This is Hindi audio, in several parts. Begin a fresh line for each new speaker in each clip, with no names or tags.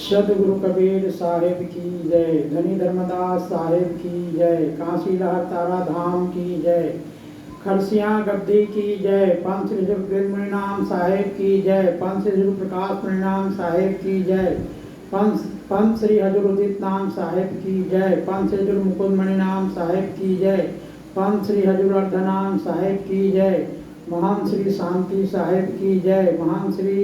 सदगुरु कबीर साहिब की जय। धनी धर्मदास साहिब की जय। काशी लहर तारा धाम की जय। खरसिया गद्दी की जय। पंथ श्री गुरु साहिब की जय। पंथ श्री गुरु प्रकाश परिणाम साहिब की जय। पंथ श्री हजूर उदित नाम साहिब की जय। पंथ श्री हजूर मुकुंद मणि नाम साहिब की जय। पंथ श्री हजूर अर्धनाम साहिब की जय। महान श्री शांति साहिब की जय। महान श्री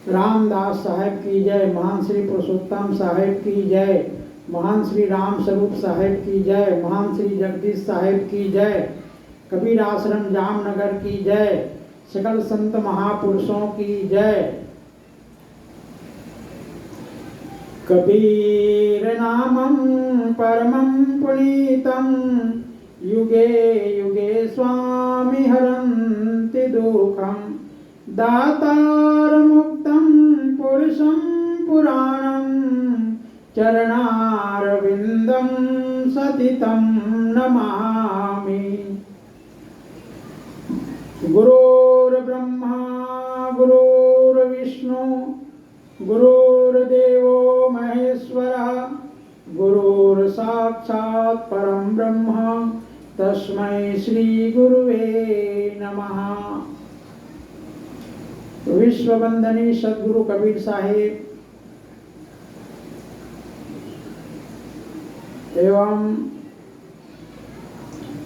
रामदास साहिब की जय। महान श्री पुरुषोत्तम साहिब की जय। महान श्री राम स्वरूप साहिब की जय। महान श्री जगदीश साहिब की जय। कबीर आश्रम जामनगर की जय। सकल संत महापुरुषों की जय। कबीर नामं परमं पुनीतं युगे युगे स्वामी हरन्ति दुःखं दातार मुक्तं पुरुषं पुराणं चरणारविन्दं सतितं नमामि। गुरुर्ब्रह्मा गुरुर्विष्णु गुरुर्देवो महेश्वरः गुरुर्साक्षात् परं ब्रह्म तस्मै श्री गुरुवे नमः। विश्ववंदनीय सदगुरु कबीर साहिब एवं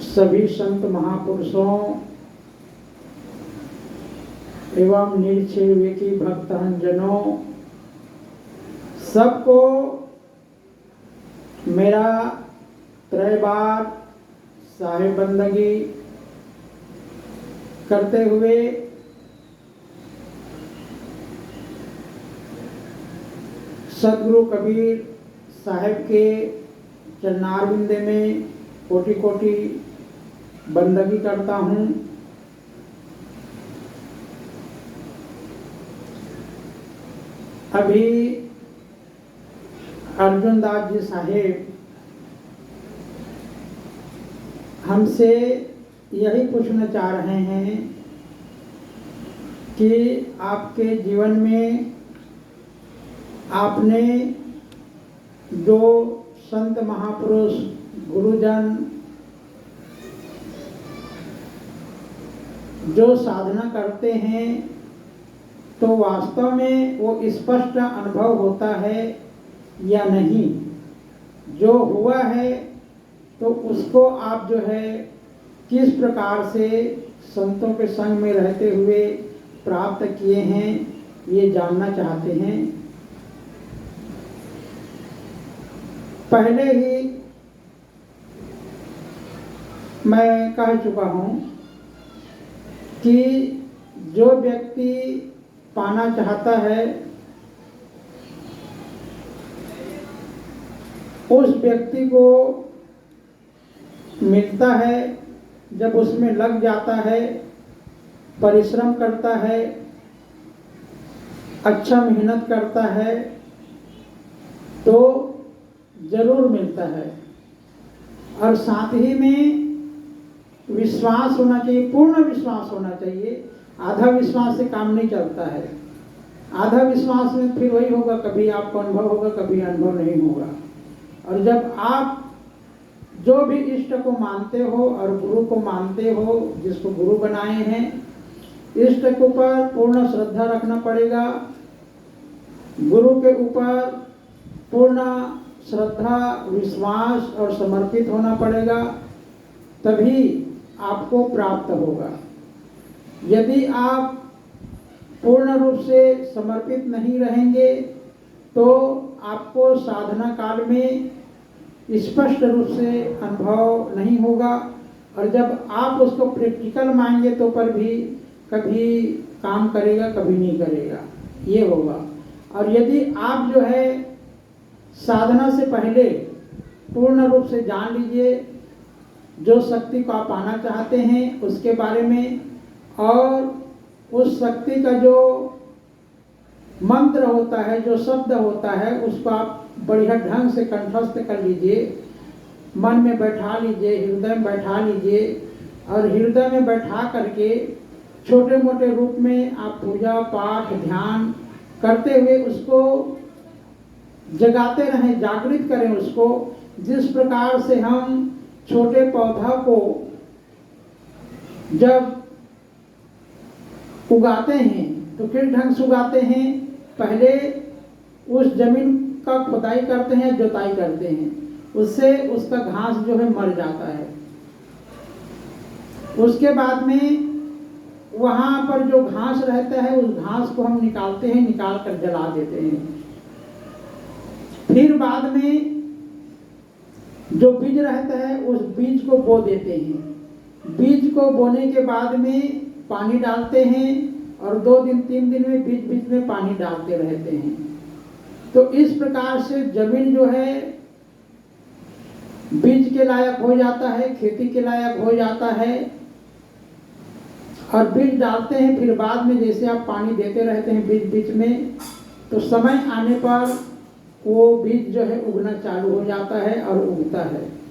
सभी संत महापुरुषों एवं निरक्षर विवेकी भक्तजनों सबको मेरा त्रैबार साहिब बंदगी करते हुए सदगुरु कबीर साहिब के चरणारविंद में कोटि कोटि बंदगी करता हूँ। अभी अर्जुन दास जी साहेब हमसे यही पूछना चाह रहे हैं कि आपके जीवन में आपने जो संत महापुरुष गुरुजन जो साधना करते हैं तो वास्तव में वो स्पष्ट अनुभव होता है या नहीं। जो हुआ है तो उसको आप जो है किस प्रकार से संतों के संग में रहते हुए प्राप्त किए हैं ये जानना चाहते हैं। पहले ही मैं कह चुका हूँ कि जो व्यक्ति पाना चाहता है उस व्यक्ति को मिलता है जब उसमें लग जाता है, परिश्रम करता है, अच्छा मेहनत करता है तो जरूर मिलता है। और साथ ही में विश्वास होना चाहिए, पूर्ण विश्वास होना चाहिए। आधा विश्वास से काम नहीं चलता है। आधा विश्वास में फिर वही होगा, कभी आपको अनुभव होगा, कभी अनुभव नहीं होगा। और जब आप जो भी इष्ट को मानते हो और गुरु को मानते हो, जिसको गुरु बनाए हैं, इष्ट के ऊपर पूर्ण श्रद्धा रखना पड़ेगा, गुरु के ऊपर पूर्ण श्रद्धा विश्वास और समर्पित होना पड़ेगा, तभी आपको प्राप्त होगा। यदि आप पूर्ण रूप से समर्पित नहीं रहेंगे तो आपको साधना काल में स्पष्ट रूप से अनुभव नहीं होगा। और जब आप उसको प्रैक्टिकल मानेंगे तो पर भी कभी काम करेगा, कभी नहीं करेगा, ये होगा। और यदि आप जो है साधना से पहले पूर्ण रूप से जान लीजिए जो शक्ति को आप पाना चाहते हैं उसके बारे में, और उस शक्ति का जो मंत्र होता है, जो शब्द होता है, उसको आप बढ़िया ढंग से कंठस्थ कर लीजिए, मन में बैठा लीजिए, हृदय में बैठा लीजिए। और हृदय में बैठा करके छोटे मोटे रूप में आप पूजा पाठ ध्यान करते हुए उसको जगाते रहें, जागृत करें उसको। जिस प्रकार से हम छोटे पौधा को जब उगाते हैं तो किस ढंग से उगाते हैं, पहले उस जमीन का खुदाई करते हैं, जुताई करते हैं, उससे उसका घास जो है मर जाता है। उसके बाद में वहाँ पर जो घास रहता है उस घास को हम निकालते हैं, निकाल कर जला देते हैं। फिर बाद में जो बीज रहता है उस बीज को बो देते हैं। बीज को बोने के बाद में पानी डालते हैं और 2 दिन 3 दिन में बीच बीच में पानी डालते रहते हैं। तो इस प्रकार से जमीन जो है बीज के लायक हो जाता है, खेती के लायक हो जाता है। और बीज डालते हैं, फिर बाद में जैसे आप पानी देते रहते हैं बीच बीच में, तो समय आने पर वो बीज जो है उगना चालू हो जाता है और उगता है।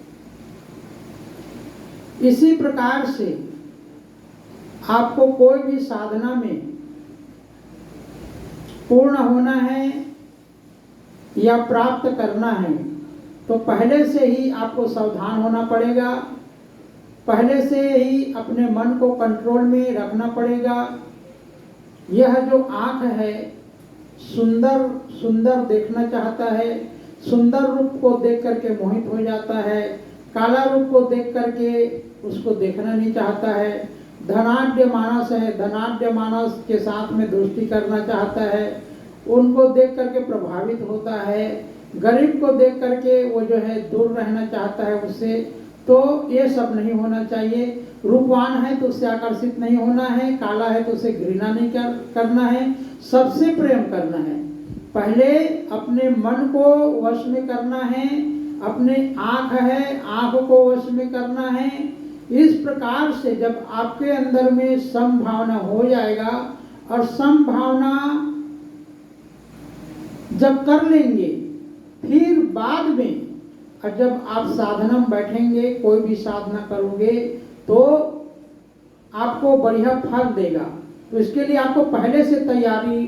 इसी प्रकार से आपको कोई भी साधना में पूर्ण होना है या प्राप्त करना है तो पहले से ही आपको सावधान होना पड़ेगा, पहले से ही अपने मन को कंट्रोल में रखना पड़ेगा। यह जो आँख है सुंदर सुंदर देखना चाहता है, सुंदर रूप को देख करके मोहित हो जाता है, काला रूप को देख करके उसको देखना नहीं चाहता है। धनाढ्य मानस है, धनाढ्य मानस के साथ में दोस्ती करना चाहता है, उनको देख करके प्रभावित होता है। गरीब को देख करके वो जो है दूर रहना चाहता है उससे। तो ये सब नहीं होना चाहिए। रूपवान है तो उससे आकर्षित नहीं होना है, काला है तो उसे घृणा नहीं करना है, सबसे प्रेम करना है। पहले अपने मन को वश में करना है, अपने आँख है आँख को वश में करना है। इस प्रकार से जब आपके अंदर में समभावना हो जाएगा और समभावना जब कर लेंगे फिर बाद में और जब आप साधना में बैठेंगे, कोई भी साधना करोगे तो आपको बढ़िया फल देगा। तो इसके लिए आपको पहले से तैयारी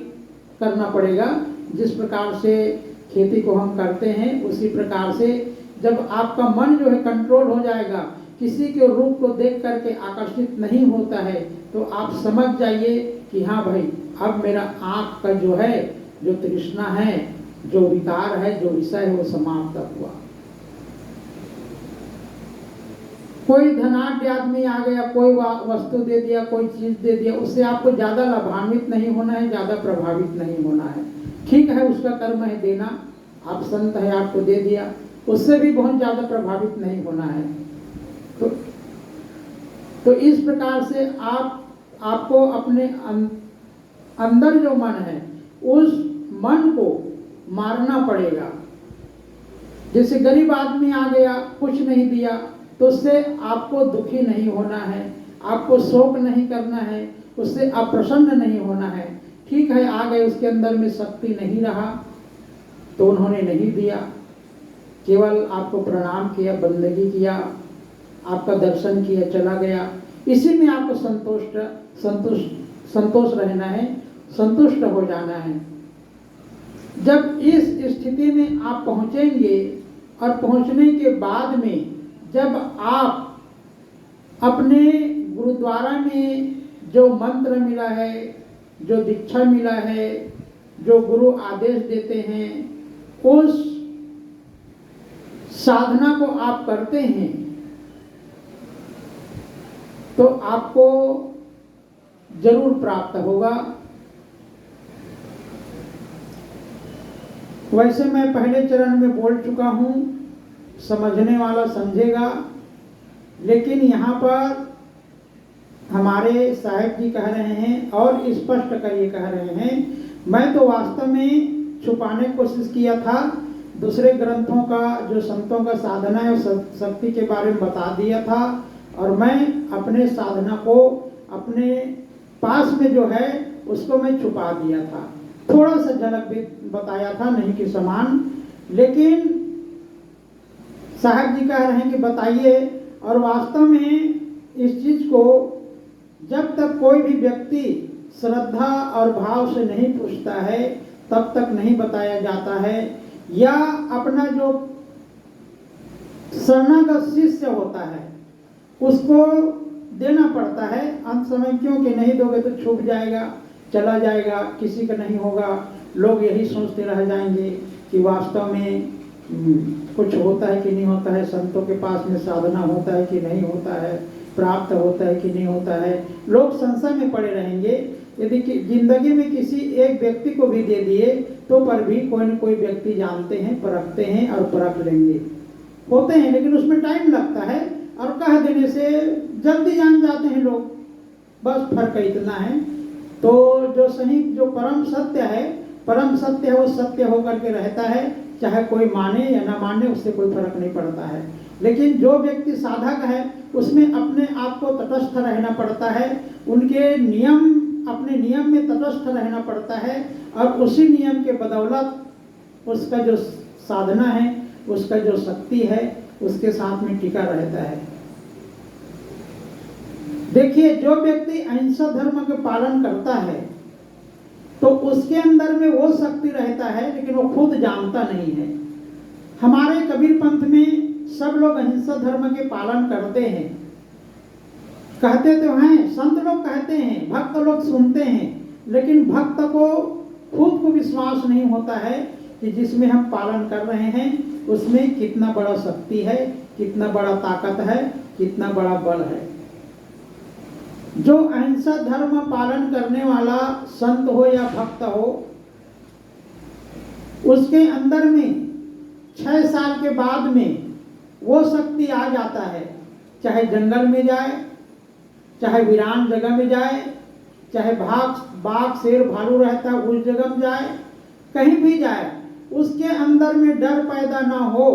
करना पड़ेगा। जिस प्रकार से खेती को हम करते हैं उसी प्रकार से जब आपका मन जो है कंट्रोल हो जाएगा, किसी के रूप को देख करके आकर्षित नहीं होता है, तो आप समझ जाइए कि हाँ भाई अब मेरा आँख का जो है जो तृष्णा है, जो विकार है, जो विषय है वो समाप्त हुआ। कोई धनाढ्य आदमी आ गया, कोई वस्तु दे दिया, कोई चीज दे दिया, उससे आपको ज्यादा लाभान्वित नहीं होना है, ज्यादा प्रभावित नहीं होना है। ठीक है उसका कर्म है देना, आप संत है आपको दे दिया, उससे भी बहुत ज्यादा प्रभावित नहीं होना है। तो इस प्रकार से आपको अपने अंदर जो मन है उस मन को मारना पड़ेगा। जैसे गरीब आदमी आ गया, कुछ नहीं दिया, तो उससे आपको दुखी नहीं होना है, आपको शोक नहीं करना है, उससे अप्रसन्न नहीं होना है। ठीक है आ गए, उसके अंदर में शक्ति नहीं रहा तो उन्होंने नहीं दिया, केवल आपको प्रणाम किया, बंदगी किया, आपका दर्शन किया, चला गया। इसी में आपको संतोष रहना है, संतुष्ट हो जाना है। जब इस स्थिति में आप पहुंचेंगे और पहुंचने के बाद में जब आप अपने गुरुद्वारा में जो मंत्र मिला है, जो दीक्षा मिला है, जो गुरु आदेश देते हैं, उस साधना को आप करते हैं तो आपको जरूर प्राप्त होगा। वैसे मैं पहले चरण में बोल चुका हूँ, समझने वाला समझेगा, लेकिन यहाँ पर हमारे साहिब जी कह रहे हैं और स्पष्ट करके कह रहे हैं। मैं तो वास्तव में छुपाने की कोशिश किया था, दूसरे ग्रंथों का जो संतों का साधना है शक्ति के बारे में बता दिया था और मैं अपने साधना को अपने पास में जो है उसको मैं छुपा दिया था, थोड़ा सा झलक भी बताया था, नहीं कि समान। लेकिन साहब जी कह रहे हैं कि बताइए, और वास्तव में इस चीज को जब तक कोई भी व्यक्ति श्रद्धा और भाव से नहीं पूछता है तब तक नहीं बताया जाता है। या अपना जो शरणागत शिष्य होता है उसको देना पड़ता है अंत समय, क्योंकि नहीं दोगे तो छूट जाएगा, चला जाएगा, किसी का नहीं होगा। लोग यही सोचते रह जाएंगे कि वास्तव में कुछ होता है कि नहीं होता है, संतों के पास में साधना होता है कि नहीं होता है, प्राप्त होता है कि नहीं होता है। लोग संशय में पड़े रहेंगे। यदि जिंदगी में किसी एक व्यक्ति को भी दे दिए तो पर भी कोई न कोई व्यक्ति जानते हैं, परखते हैं और परख लेंगे, होते हैं, लेकिन उसमें टाइम लगता है और कह देने से जल्दी जान जाते हैं लोग। बस फर्क इतना है। तो जो सही, जो परम सत्य है वो सत्य होकर के रहता है, चाहे कोई माने या ना माने, उससे कोई फर्क नहीं पड़ता है। लेकिन जो व्यक्ति साधक है उसमें अपने आप को तटस्थ रहना पड़ता है, उनके नियम, अपने नियम में तटस्थ रहना पड़ता है और उसी नियम के बदौलत उसका जो साधना है, उसका जो शक्ति है, उसके साथ में टिका रहता है। देखिए, जो व्यक्ति अहिंसा धर्म के पालन करता है तो उसके अंदर में वो शक्ति रहता है, लेकिन वो खुद जानता नहीं है। हमारे कबीर पंथ में सब लोग अहिंसा धर्म के पालन करते हैं, कहते तो हैं, संत लोग कहते हैं, भक्त लोग सुनते हैं, लेकिन भक्त को खुद को विश्वास नहीं होता है कि जिसमें हम पालन कर रहे हैं उसमें कितना बड़ा शक्ति है, कितना बड़ा ताकत है, कितना बड़ा बल है। जो अहिंसा धर्म पालन करने वाला संत हो या भक्त हो, उसके अंदर में 6 साल के बाद में वो शक्ति आ जाता है। चाहे जंगल में जाए, चाहे वीरान जगह में जाए, चाहे बाघ शेर भालू रहता है उस जगह में जाए, कहीं भी जाए, उसके अंदर में डर पैदा ना हो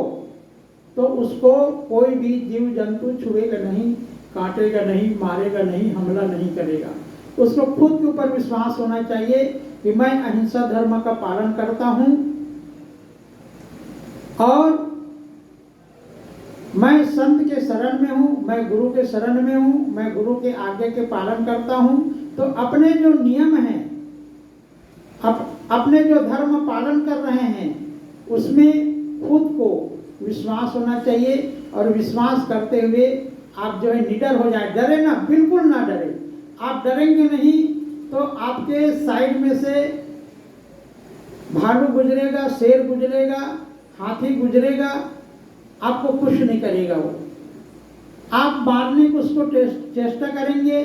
तो उसको कोई भी जीव जंतु छुएगा नहीं, काटेगा नहीं, मारेगा नहीं, हमला नहीं करेगा। उसको खुद के ऊपर विश्वास होना चाहिए कि मैं अहिंसा धर्म का पालन करता हूं और मैं संत के शरण में हूं, मैं गुरु के शरण में हूं, मैं गुरु के आज्ञा के पालन करता हूं। तो अपने जो नियम हैं, अपने जो धर्म पालन कर रहे हैं, उसमें खुद को विश्वास होना चाहिए और विश्वास करते हुए आप जो है निडर हो जाए। डरे ना, बिल्कुल ना डरे। आप डरेंगे नहीं तो आपके साइड में से भालू गुजरेगा, शेर गुजरेगा, हाथी गुजरेगा, आपको कुछ नहीं करेगा। वो आप मारने को उसको चेष्टा करेंगे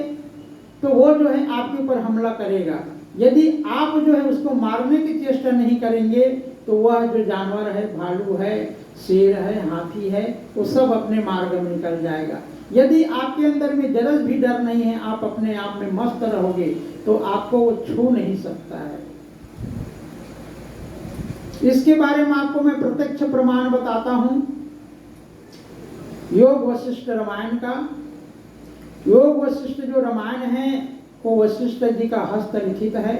तो वो जो है आपके ऊपर हमला करेगा। यदि आप जो है उसको मारने की चेष्टा नहीं करेंगे तो वह जो जानवर है, भालू है, शेर है, हाथी है, वो सब अपने मार्ग में निकल जाएगा। यदि आपके अंदर में जरा भी डर नहीं है, आप अपने आप में मस्त रहोगे तो आपको वो छू नहीं सकता है। इसके बारे में आपको मैं प्रत्यक्ष प्रमाण बताता हूं। योग वशिष्ठ रामायण का, योग वशिष्ठ जो रामायण है वो वशिष्ठ जी का हस्तलिखित है,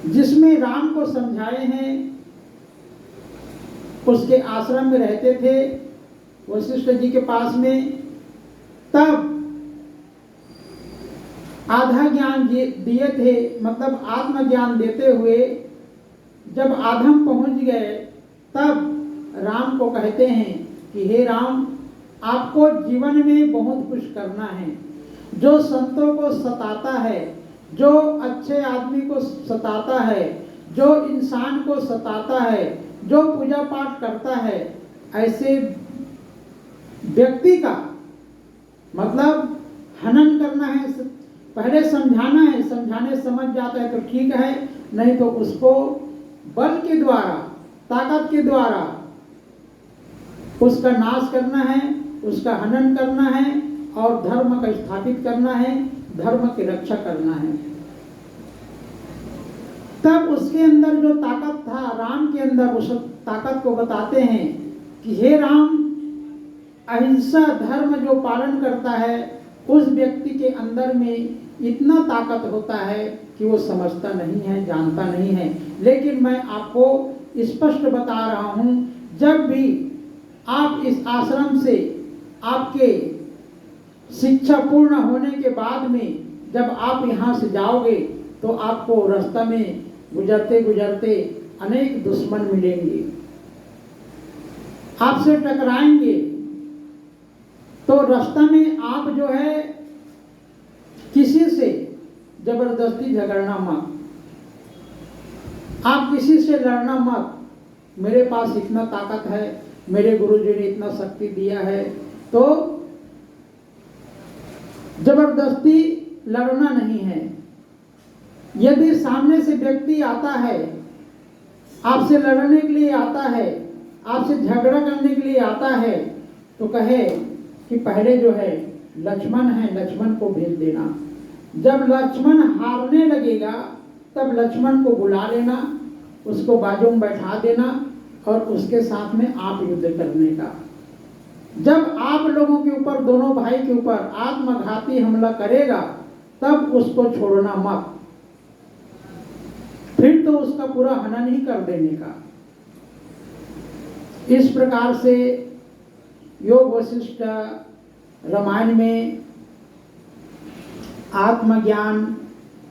जिसमें राम को समझाए हैं। उसके आश्रम में रहते थे वशिष्ठ जी के पास में, तब आधा ज्ञान दिए थे, मतलब आत्मज्ञान देते हुए जब आधम पहुंच गए तब राम को कहते हैं कि हे राम, आपको जीवन में बहुत कुछ करना है। जो संतों को सताता है, जो अच्छे आदमी को सताता है, जो इंसान को सताता है, जो पूजा पाठ करता है, ऐसे व्यक्ति का मतलब हनन करना है। पहले समझाना है, समझाने समझ जाता है तो ठीक है, नहीं तो उसको बल के द्वारा, ताकत के द्वारा उसका नाश करना है, उसका हनन करना है और धर्म का स्थापित करना है, धर्म की रक्षा करना है। तब उसके अंदर जो ताकत था, राम के अंदर उस ताकत को बताते हैं कि हे राम, अहिंसा धर्म जो पालन करता है उस व्यक्ति के अंदर में इतना ताकत होता है कि वो समझता नहीं है, जानता नहीं है। लेकिन मैं आपको स्पष्ट बता रहा हूं, जब भी आप इस आश्रम से आपके शिक्षा पूर्ण होने के बाद में जब आप यहाँ से जाओगे तो आपको रास्ता में गुजरते गुजरते अनेक दुश्मन मिलेंगे, आपसे टकराएंगे। तो रास्ता में आप जो है किसी से जबरदस्ती झगड़ना मत, आप किसी से लड़ना मत। मेरे पास इतना ताकत है, मेरे गुरुजी ने इतना शक्ति दिया है, तो जबरदस्ती लड़ना नहीं है। यदि सामने से व्यक्ति आता है, आपसे लड़ने के लिए आता है, आपसे झगड़ा करने के लिए आता है, तो कहे कि पहले जो है लक्ष्मण है, लक्ष्मण को भेज देना। जब लक्ष्मण हारने लगेगा तब लक्ष्मण को बुला लेना, उसको बाजू में बैठा देना और उसके साथ में आप युद्ध करने का। जब आप लोगों के ऊपर, दोनों भाई के ऊपर आत्मघाती हमला करेगा तब उसको छोड़ना मत, फिर तो उसका पूरा हनन ही कर देने का। इस प्रकार से योग वशिष्ठ रामायण में आत्मज्ञान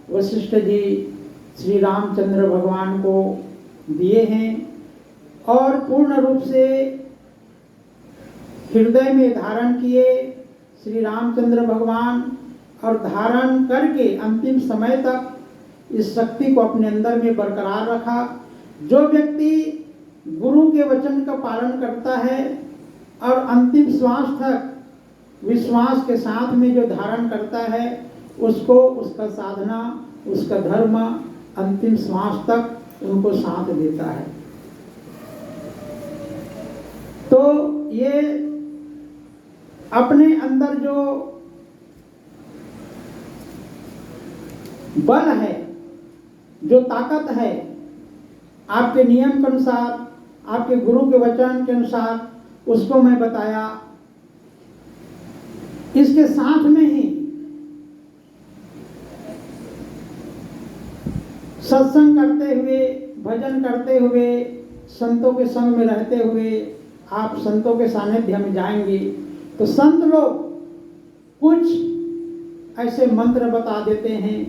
वशिष्ठ जी श्री रामचंद्र भगवान को दिए हैं और पूर्ण रूप से हृदय में धारण किए श्री रामचंद्र भगवान, और धारण करके अंतिम समय तक इस शक्ति को अपने अंदर में बरकरार रखा। जो व्यक्ति गुरु के वचन का पालन करता है और अंतिम श्वास तक विश्वास के साथ में जो धारण करता है, उसको उसका साधना, उसका धर्म अंतिम श्वास तक उनको साथ देता है। तो ये अपने अंदर जो बल है, जो ताकत है, आपके नियम के अनुसार, आपके गुरु के वचन के अनुसार, उसको मैं बताया। इसके साथ में ही सत्संग करते हुए, भजन करते हुए, संतों के संग में रहते हुए आप संतों के सानिध्य में जाएंगे तो संत लोग कुछ ऐसे मंत्र बता देते हैं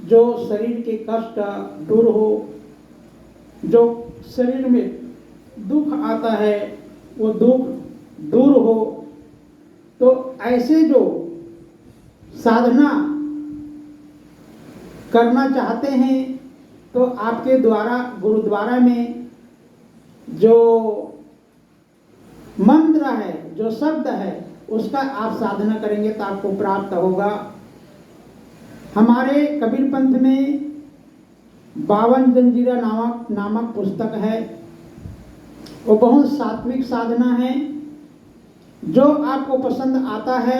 जो शरीर के कष्ट दूर हो, जो शरीर में दुख आता है वो दुख दूर हो। तो ऐसे जो साधना करना चाहते हैं तो आपके द्वारा, गुरुद्वारा में जो मंत्र है, जो शब्द है, उसका आप साधना करेंगे तो आपको प्राप्त होगा। हमारे कबीर पंथ में 52 जंजीरा नामक पुस्तक है। वो बहुत सात्विक साधना है। जो आपको पसंद आता है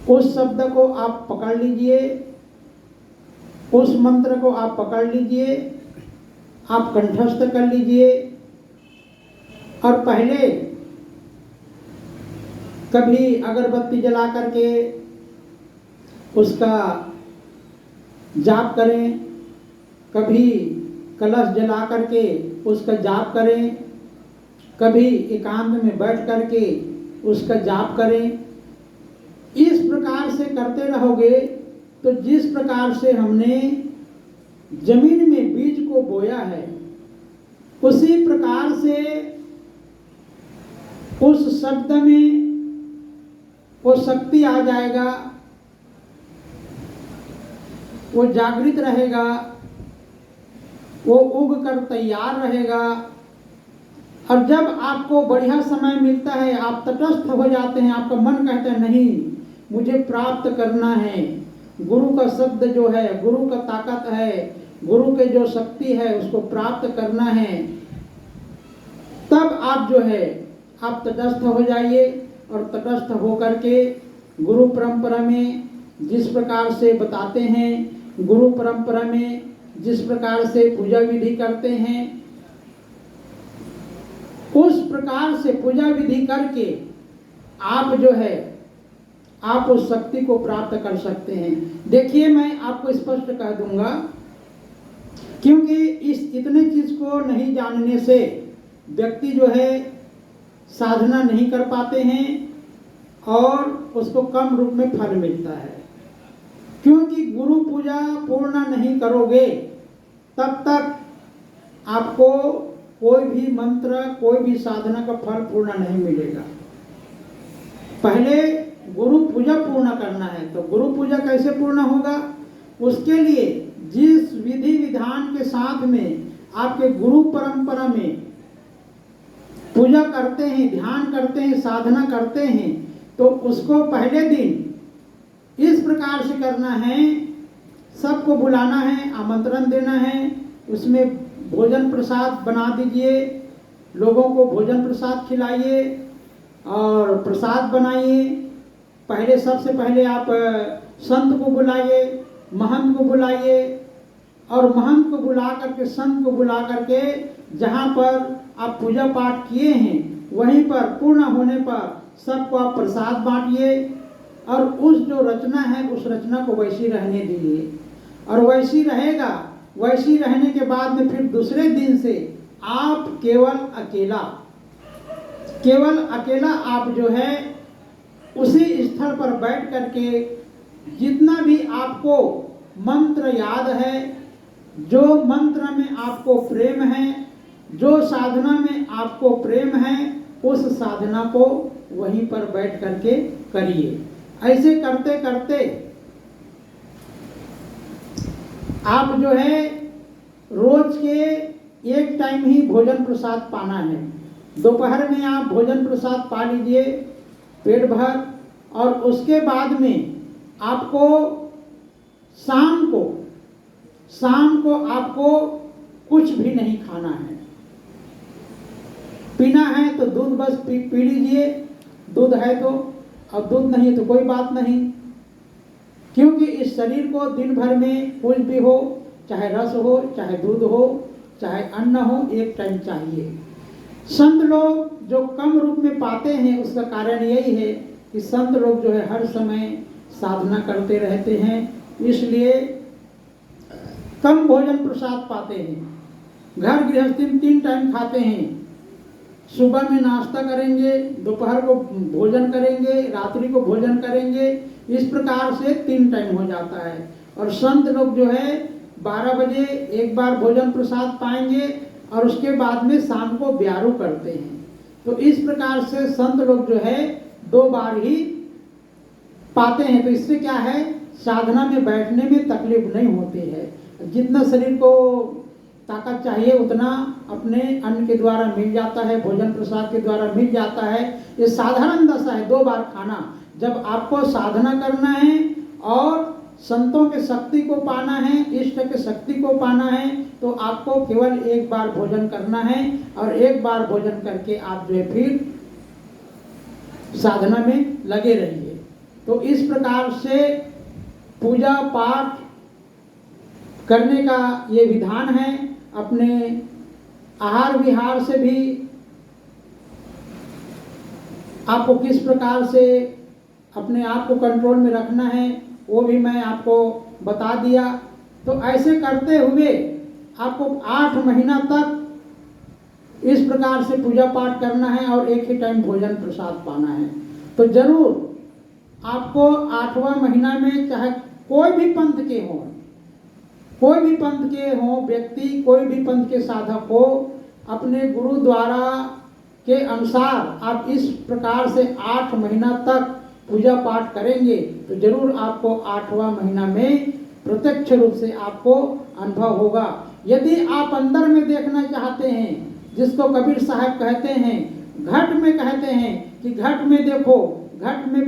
उस शब्द को आप पकड़ लीजिए, उस मंत्र को आप पकड़ लीजिए, आप कंठस्थ कर लीजिए और पहले कभी अगरबत्ती जला करके उसका जाप करें, कभी कलश जला करके उसका जाप करें, कभी एकांत में बैठ करके उसका जाप करें। इस प्रकार से करते रहोगे तो जिस प्रकार से हमने जमीन में बीज को बोया है उसी प्रकार से उस शब्द में वो शक्ति आ जाएगा, वो जागृत रहेगा, वो उग कर तैयार रहेगा। और जब आपको बढ़िया समय मिलता है, आप तटस्थ हो जाते हैं, आपका मन कहता है नहीं मुझे प्राप्त करना है, गुरु का शब्द जो है, गुरु का ताकत है, गुरु के जो शक्ति है उसको प्राप्त करना है, तब आप जो है आप तटस्थ हो जाइए। और तटस्थ होकर के गुरु परंपरा में जिस प्रकार से बताते हैं, गुरु परंपरा में जिस प्रकार से पूजा विधि करते हैं, उस प्रकार से पूजा विधि करके आप जो है आप उस शक्ति को प्राप्त कर सकते हैं। देखिए मैं आपको स्पष्ट कह दूंगा, क्योंकि इस इतने चीज को नहीं जानने से व्यक्ति जो है साधना नहीं कर पाते हैं और उसको कम रूप में फल मिलता है। क्योंकि गुरु पूजा पूर्ण नहीं करोगे तब तक आपको कोई भी मंत्र, कोई भी साधना का फल पूर्ण नहीं मिलेगा। पहले गुरु पूजा पूर्ण करना है। तो गुरु पूजा कैसे पूर्ण होगा? उसके लिए जिस विधि विधान के साथ में आपके गुरु परंपरा में पूजा करते हैं, ध्यान करते हैं, साधना करते हैं, तो उसको पहले दिन इस प्रकार से करना है। सबको बुलाना है, आमंत्रण देना है, उसमें भोजन प्रसाद बना दीजिए, लोगों को भोजन प्रसाद खिलाइए और प्रसाद बनाइए। पहले सबसे पहले आप संत को बुलाइए, महंत को बुलाइए, और महंत को बुला करके, संत को बुला करके जहाँ पर आप पूजा पाठ किए हैं वहीं पर पूर्ण होने पर सबको आप प्रसाद बांटिए, और उस जो रचना है उस रचना को वैसी रहने दीजिए। और वैसी रहेगा, वैसी रहने के बाद में फिर दूसरे दिन से आप केवल अकेला आप जो है उसी स्थल पर बैठ करके जितना भी आपको मंत्र याद है, जो मंत्र में आपको प्रेम है, जो साधना में आपको प्रेम है, उस साधना को वहीं पर बैठ करके करिए। ऐसे करते करते आप जो है रोज के एक टाइम ही भोजन प्रसाद पाना है। दोपहर में आप भोजन प्रसाद पा लीजिए पेट भर, और उसके बाद में आपको शाम को आपको कुछ भी नहीं खाना है। पीना है तो दूध बस पी लीजिए, दूध है तो, अब दूध नहीं है तो कोई बात नहीं, क्योंकि इस शरीर को दिन भर में कुछ भी हो, चाहे रस हो, चाहे दूध हो, चाहे अन्न हो, एक टाइम चाहिए। संत लोग जो कम रूप में पाते हैं उसका कारण यही है कि संत लोग जो है हर समय साधना करते रहते हैं, इसलिए कम भोजन प्रसाद पाते हैं। घर गृहस्थी में 3 टाइम खाते हैं, सुबह में नाश्ता करेंगे, दोपहर को भोजन करेंगे, रात्रि को भोजन करेंगे, इस प्रकार से 3 टाइम हो जाता है। और संत लोग जो है 12 बजे एक बार भोजन प्रसाद पाएंगे और उसके बाद में शाम को ब्यारू करते हैं। तो इस प्रकार से संत लोग जो है 2 बार ही पाते हैं। तो इससे क्या है, साधना में बैठने में तकलीफ नहीं होती है। जितना शरीर को ताकत चाहिए उतना अपने अन्न के द्वारा मिल जाता है, भोजन प्रसाद के द्वारा मिल जाता है। ये साधारण दशा है 2 बार खाना। जब आपको साधना करना है और संतों के शक्ति को पाना है, इष्ट के शक्ति को पाना है, तो आपको केवल 1 बार भोजन करना है, और 1 बार भोजन करके आप जो है फिर साधना में लगे रहिए। तो इस प्रकार से पूजा पाठ करने का ये विधान है। अपने आहार विहार से भी आपको किस प्रकार से अपने आप को कंट्रोल में रखना है वो भी मैं आपको बता दिया। तो ऐसे करते हुए आपको 8 महीना तक इस प्रकार से पूजा पाठ करना है और एक ही टाइम भोजन प्रसाद पाना है। तो जरूर आपको 8वां महीना में चाहे कोई भी पंथ के हों, कोई भी पंथ के हों व्यक्ति, कोई भी पंथ के साधक हो, अपने गुरु द्वारा के अनुसार आप इस प्रकार से 8 महीना तक पूजा पाठ करेंगे तो जरूर आपको 8वां महीना में प्रत्यक्ष रूप से आपको अनुभव होगा। यदि आप अंदर में देखना चाहते हैं, जिसको कबीर साहब कहते हैं, घट में कहते हैं कि घट में देखो, घट में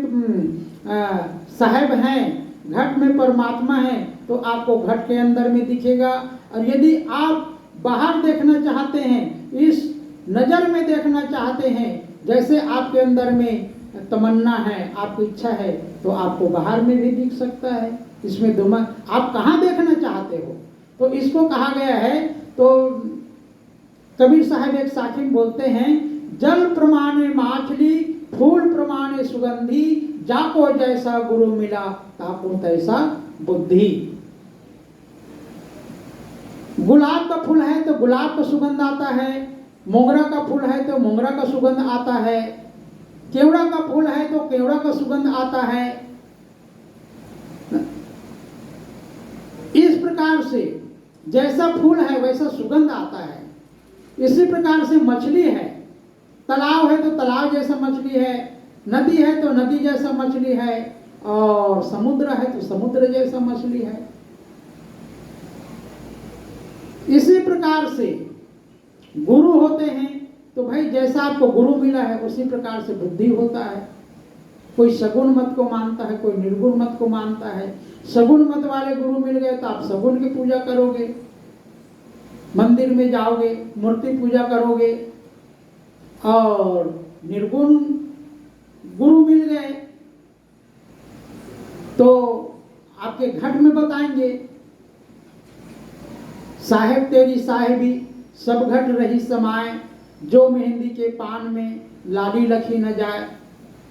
साहब हैं, घट में परमात्मा है, तो आपको घट के अंदर में दिखेगा। और यदि आप बाहर देखना चाहते हैं, इस नज़र में देखना चाहते हैं, जैसे आपके अंदर में तमन्ना है, आपकी इच्छा है, तो आपको बाहर में भी दिख सकता है। इसमें दोनों आप कहाँ देखना चाहते हो, तो इसको कहा गया है। तो कबीर साहब एक साखी में बोलते हैं, जल प्रमाणे माछली, फूल प्रमाणे सुगंधी, जाको जैसा गुरु मिला ताको तैसा बुद्धि। गुलाब का फूल है तो गुलाब का सुगंध आता है, मोगरा का फूल है तो मोगरा का सुगंध आता है, केवड़ा का फूल है तो केवड़ा का सुगंध आता है। इस प्रकार से जैसा फूल है वैसा सुगंध आता है। इसी प्रकार से मछली है, तालाब है तो तालाब जैसा मछली है, नदी है तो नदी जैसा मछली है, और समुद्र है तो समुद्र जैसा मछली है। इसी प्रकार से गुरु होते हैं तो भाई जैसा आपको गुरु मिला है उसी प्रकार से बुद्धि होता है। कोई सगुण मत को मानता है, कोई निर्गुण मत को मानता है। सगुण मत वाले गुरु मिल गए तो आप सगुण की पूजा करोगे, मंदिर में जाओगे, मूर्ति पूजा करोगे, और निर्गुण गुरु मिल गए तो आपके घट में बताएंगे, साहेब तेरी साहेबी सब घट रही समाए, जो मेहंदी के पान में लाली लखी न जाए।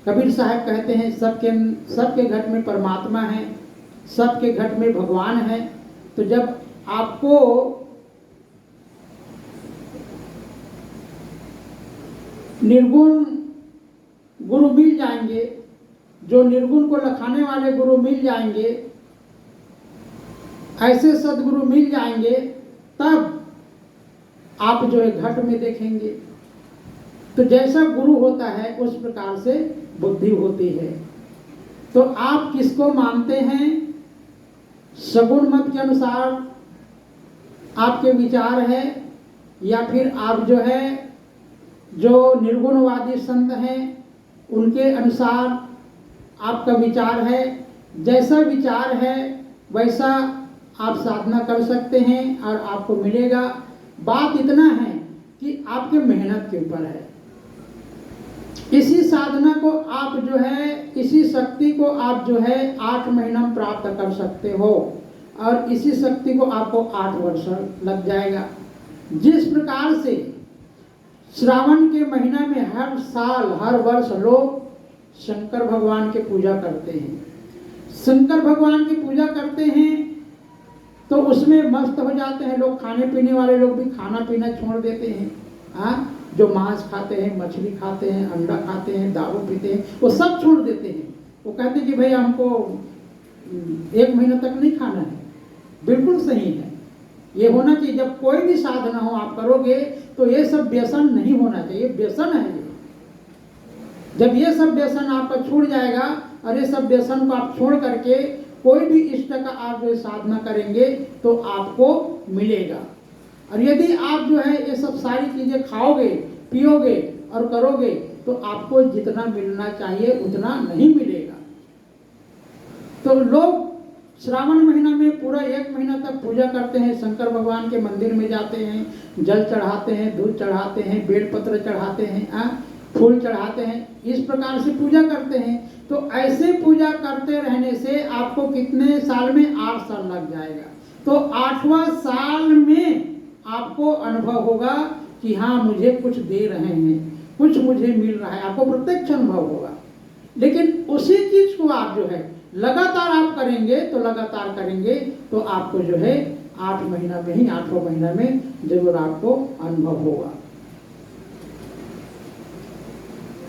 कबीर साहब कहते हैं सबके घट में परमात्मा है, सबके घट में भगवान है। तो जब आपको निर्गुण गुरु मिल जाएंगे, जो निर्गुण को लखाने वाले गुरु मिल जाएंगे, ऐसे सदगुरु मिल जाएंगे, तब आप जो है घट में देखेंगे। तो जैसा गुरु होता है उस प्रकार से बुद्धि होती है। तो आप किसको मानते हैं? सगुण मत के अनुसार आपके विचार है, या फिर आप जो है जो निर्गुणवादी संत हैं उनके अनुसार आपका विचार है। जैसा विचार है वैसा आप साधना कर सकते हैं और आपको मिलेगा। बात इतना है कि आपके मेहनत के ऊपर है। इसी साधना को आप जो है, इसी शक्ति को आप जो है 8 महीना में प्राप्त कर सकते हो, और इसी शक्ति को आपको 8 वर्ष लग जाएगा। जिस प्रकार से श्रावण के महीना में हर साल हर वर्ष लोग शंकर भगवान की पूजा करते हैं, शंकर भगवान की पूजा करते हैं तो उसमें मस्त हो जाते हैं लोग। खाने पीने वाले लोग भी खाना पीना छोड़ देते हैं। हाँ, जो मांस खाते हैं, मछली खाते हैं, अंडा खाते हैं, दारू पीते हैं, वो सब छोड़ देते हैं। वो कहते हैं कि भाई हमको 1 महीना तक नहीं खाना है। बिल्कुल सही है, ये होना चाहिए। जब कोई भी साधना हो आप करोगे तो ये सब व्यसन नहीं होना चाहिए, व्यसन है ये। जब ये सब व्यसन आपका छूट जाएगा और ये सब व्यसन को आप छोड़ करके कोई भी इष्ट का आप जो साधना करेंगे तो आपको मिलेगा। और यदि आप जो है ये सब सारी चीजें खाओगे, पियोगे और करोगे तो आपको जितना मिलना चाहिए उतना नहीं मिलेगा। तो लोग श्रावण महीना में पूरा 1 महीना तक पूजा करते हैं, शंकर भगवान के मंदिर में जाते हैं, जल चढ़ाते हैं, दूध चढ़ाते हैं, बेलपत्र चढ़ाते हैं, फूल चढ़ाते हैं, इस प्रकार से पूजा करते हैं। तो ऐसे पूजा करते रहने से आपको कितने साल में? 8 साल लग जाएगा। तो 8वां साल में आपको अनुभव होगा कि हाँ मुझे कुछ दे रहे हैं, कुछ मुझे मिल रहा है, आपको प्रत्यक्ष अनुभव होगा। लेकिन उसी चीज को आप जो है लगातार आप करेंगे तो लगातार करेंगे तो आपको जो है 8 महीना में ही, 8वां महीना में जरूर आपको अनुभव होगा।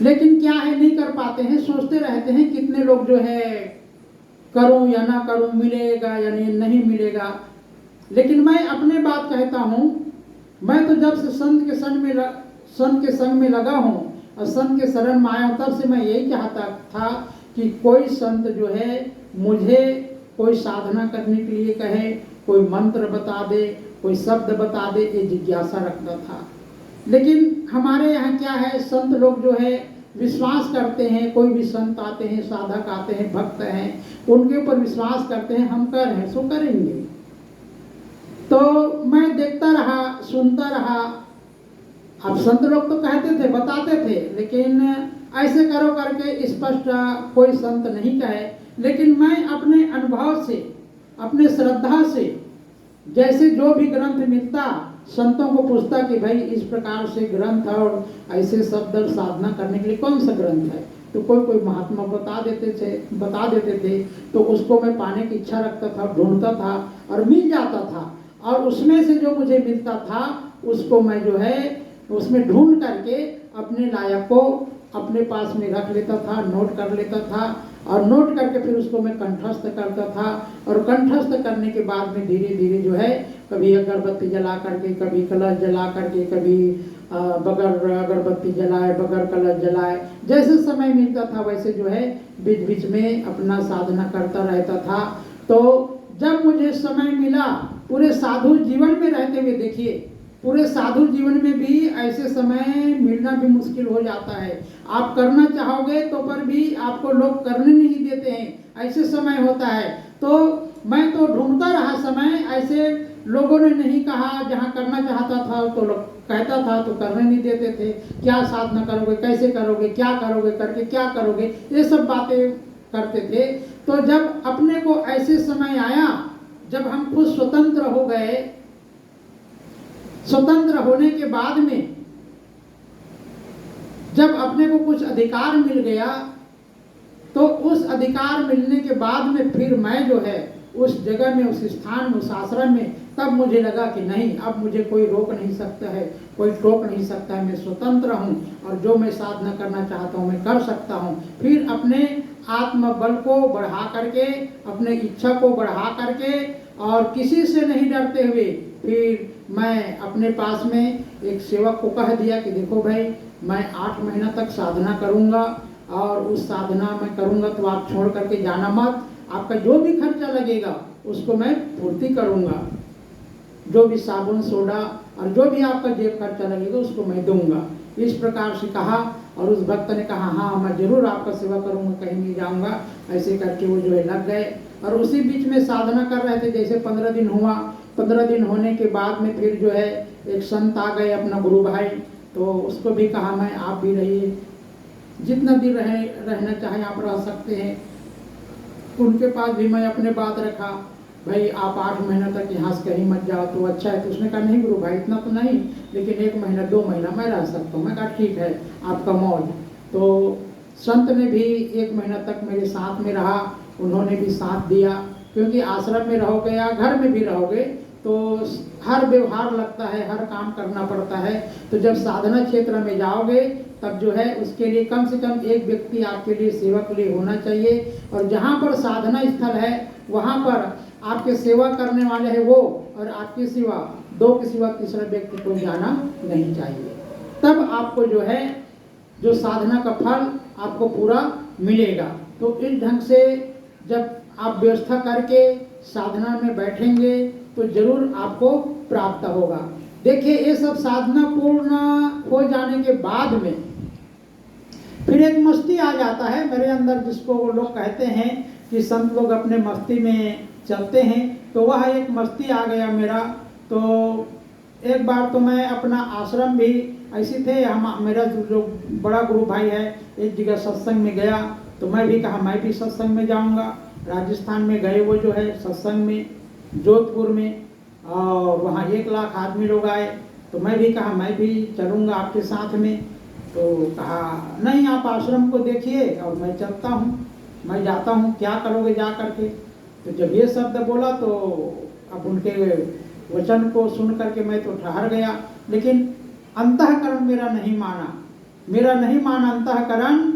लेकिन क्या है, नहीं कर पाते हैं, सोचते रहते हैं कितने लोग जो है करूं या ना करूं, मिलेगा या नहीं मिलेगा। लेकिन मैं अपने बात कहता हूं, मैं तो जब से संत के संग में लगा हूं और संत के शरण में आया हूं, तब से मैं यही चाहता था कि कोई संत जो है मुझे कोई साधना करने के लिए कहे, कोई मंत्र बता दे, कोई शब्द बता दे, ये जिज्ञासा रखता था। लेकिन हमारे यहाँ क्या है, संत लोग जो है विश्वास करते हैं। कोई भी संत आते हैं, साधक आते हैं, भक्त हैं, उनके ऊपर विश्वास करते हैं, हम कर हैं सो करेंगे। तो मैं देखता रहा, सुनता रहा। अब संत लोग तो कहते थे, बताते थे, लेकिन ऐसे करो करके स्पष्ट कोई संत नहीं कहे। लेकिन मैं अपने अनुभव से, अपने श्रद्धा से, जैसे जो भी ग्रंथ मिलता संतों को पूछता कि भाई इस प्रकार से ग्रंथ और ऐसे शब्द साधना करने के लिए कौन सा ग्रंथ है, तो कोई महात्मा बता देते थे। तो उसको मैं पाने की इच्छा रखता था, ढूंढता था और मिल जाता था। और उसमें से जो मुझे मिलता था उसको मैं जो है उसमें ढूंढ करके अपने लायक को अपने पास में रख लेता था, नोट कर लेता था, और नोट करके फिर उसको मैं कंठस्थ करता था। और कंठस्थ करने के बाद में धीरे धीरे जो है कभी कभी अगरबत्ती जला करके, कभी कलश जला करके, कभी बगैर अगरबत्ती जलाए, बगैर कलश जलाए, जैसे समय मिलता था वैसे जो है बीच बीच में अपना साधना करता रहता था। तो जब मुझे समय मिला, पूरे साधु जीवन में रहते हुए देखिए, पूरे साधु जीवन में भी ऐसे समय मिलना भी मुश्किल हो जाता है। आप करना चाहोगे तो पर भी आपको लोग करने नहीं देते हैं, ऐसे समय होता है। तो मैं तो ढूंढता रहा समय, ऐसे लोगों ने नहीं कहा, जहाँ करना चाहता था तो लोग कहता था तो करने नहीं देते थे। क्या साधना करोगे, कैसे करोगे, क्या करोगे, करके क्या करोगे, ये सब बातें करते थे। तो जब अपने को ऐसे समय आया, जब हम खुद स्वतंत्र हो गए, स्वतंत्र होने के बाद में जब अपने को कुछ अधिकार मिल गया, तो उस अधिकार मिलने के बाद में फिर मैं जो है उस जगह में, उस स्थान में, उस आश्रम में, तब मुझे लगा कि नहीं, अब मुझे कोई रोक नहीं सकता है, कोई टोक नहीं सकता है, मैं स्वतंत्र हूँ और जो मैं साधना करना चाहता हूँ मैं कर सकता हूँ। फिर अपने आत्मबल को बढ़ा करके, अपने इच्छा को बढ़ा करके और किसी से नहीं डरते हुए, फिर मैं अपने पास में एक सेवक को कह दिया कि देखो भाई, मैं 8 महीना तक साधना करूँगा और उस साधना में करूँगा तो आप छोड़ करके जाना मत, आपका जो भी खर्चा लगेगा उसको मैं पूर्ति करूँगा, जो भी साबुन सोडा और जो भी आपका जेब खर्चा लगेगा उसको मैं दूंगा। इस प्रकार से कहा और उस भक्त ने कहा हाँ मैं जरूर आपका सेवा करूंगा, कहीं नहीं जाऊंगा। ऐसे करके वो जो है लग गए और उसी बीच में साधना कर रहे थे। जैसे 15 दिन हुआ, 15 दिन होने के बाद में फिर जो है एक संत आ गए, अपना गुरु भाई, तो उसको भी कहा मैं आप भी रहिए, जितना दिन रहना चाहे आप रह सकते हैं। उनके पास भी मैं अपने बात रखा, भाई आप 8 महीना तक यहाँ से कहीं मत जाओ तो अच्छा है। तो उसने कहा नहीं गुरु भाई, इतना तो नहीं, लेकिन 1 महीना 2 महीना मैं रह सकता हूँ। मैं कहा ठीक है, आपका मौज। तो संत ने भी 1 महीना तक मेरे साथ में रहा, उन्होंने भी साथ दिया, क्योंकि आश्रम में रहोगे या घर में भी रहोगे तो हर व्यवहार लगता है, हर काम करना पड़ता है। तो जब साधना क्षेत्र में जाओगे तब जो है उसके लिए कम से कम एक व्यक्ति आपके लिए सेवा के लिए होना चाहिए। और जहाँ पर साधना स्थल है वहाँ पर आपके सेवा करने वाले हैं वो, और आपके सिवा 2 के सिवा तीसरा व्यक्ति को जाना नहीं चाहिए। तब आपको जो है जो साधना का फल आपको पूरा मिलेगा। तो इस ढंग से जब आप व्यवस्था करके साधना में बैठेंगे तो जरूर आपको प्राप्त होगा। देखिए ये सब साधना पूर्ण हो जाने के बाद में फिर एक मस्ती आ जाता है मेरे अंदर, जिसको वो लोग कहते हैं कि संत लोग अपने मस्ती में चलते हैं। तो वह एक मस्ती आ गया मेरा। तो एक बार तो मैं अपना आश्रम भी ऐसे थे, हम मेरा जो बड़ा गुरु भाई है एक जगह सत्संग में गया, तो मैं भी कहा मैं भी सत्संग में जाऊंगा। राजस्थान में गए वो जो है सत्संग में, जोधपुर में, और वहाँ 1 लाख आदमी लोग आए। तो मैं भी कहा मैं भी चलूँगा आपके साथ में। तो कहा नहीं आप आश्रम को देखिए और मैं चलता हूँ, मैं जाता हूँ, क्या करोगे जा करके। तो जब ये शब्द बोला तो अब उनके वचन को सुन करके मैं तो ठहर गया, लेकिन अंतःकरण मेरा नहीं माना अंतःकरण।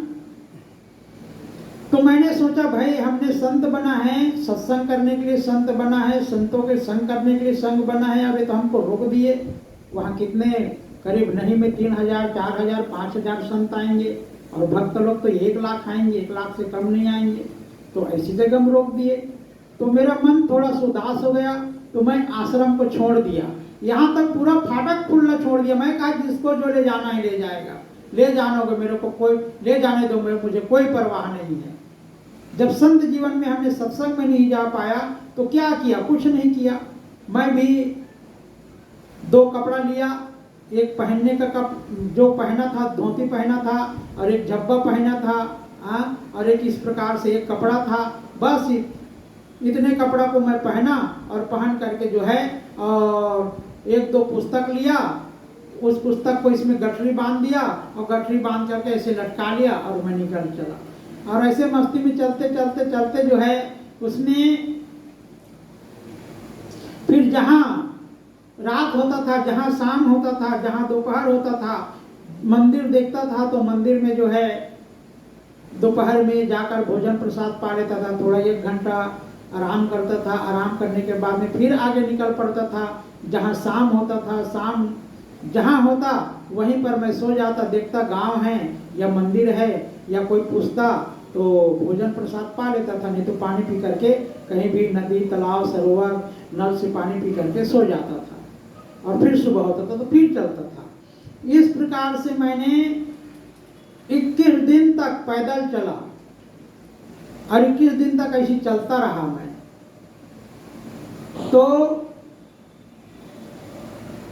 तो मैंने सोचा भाई हमने संत बना है, सत्संग करने के लिए संत बना है, संतों के संग करने के लिए संग बना है, अभी तो हमको रोक दिए। वहाँ कितने करीब नहीं में 3000, 4000, 5000 संत आएंगे और भक्त लोग तो 1 लाख आएंगे, 1 लाख से कम नहीं आएंगे। तो ऐसी जगह हम रोक दिए। तो मेरा मन थोड़ा उदास हो गया, तो मैं आश्रम को छोड़ दिया। यहाँ तक पूरा फाटक खुलना छोड़ दिया। मैं कहा जिसको जो ले जाना है ले जाएगा, ले जाना होगा, मेरे को कोई ले जाने दो, मुझे कोई परवाह नहीं है। जब संत जीवन में हमने सत्संग में नहीं जा पाया तो क्या किया, कुछ नहीं किया। मैं भी 2 कपड़ा लिया, एक पहनने का जो पहना था, धोती पहना था और एक झब्बा पहना था, और एक इस प्रकार से एक कपड़ा था। बस इतने कपड़ा को मैं पहना और पहन करके जो है और 1-2 पुस्तक लिया, उस पुस्तक को इसमें गठरी बांध दिया और गठरी बांध करके ऐसे लटका लिया और मैं निकल चला। और ऐसे मस्ती में चलते चलते चलते जो है उसमें फिर जहाँ रात होता था, जहाँ शाम होता था, जहाँ दोपहर होता था, मंदिर देखता था तो मंदिर में जो है दोपहर में जाकर भोजन प्रसाद पा लेता था। थोड़ा 1 घंटा आराम करता था। आराम करने के बाद में फिर आगे निकल पड़ता था। जहाँ शाम होता था, शाम जहाँ होता वहीं पर मैं सो जाता। देखता गांव है या मंदिर है या कोई पूछता तो भोजन प्रसाद पा लेता था, नहीं तो पानी पी करके कहीं भी नदी, तालाब, सरोवर, नल से पानी पी करके सो जाता था। और फिर सुबह होता था तो फिर चलता था। इस प्रकार से मैंने 21 दिन तक पैदल चला और 21 दिन तक ऐसे चलता रहा मैं। तो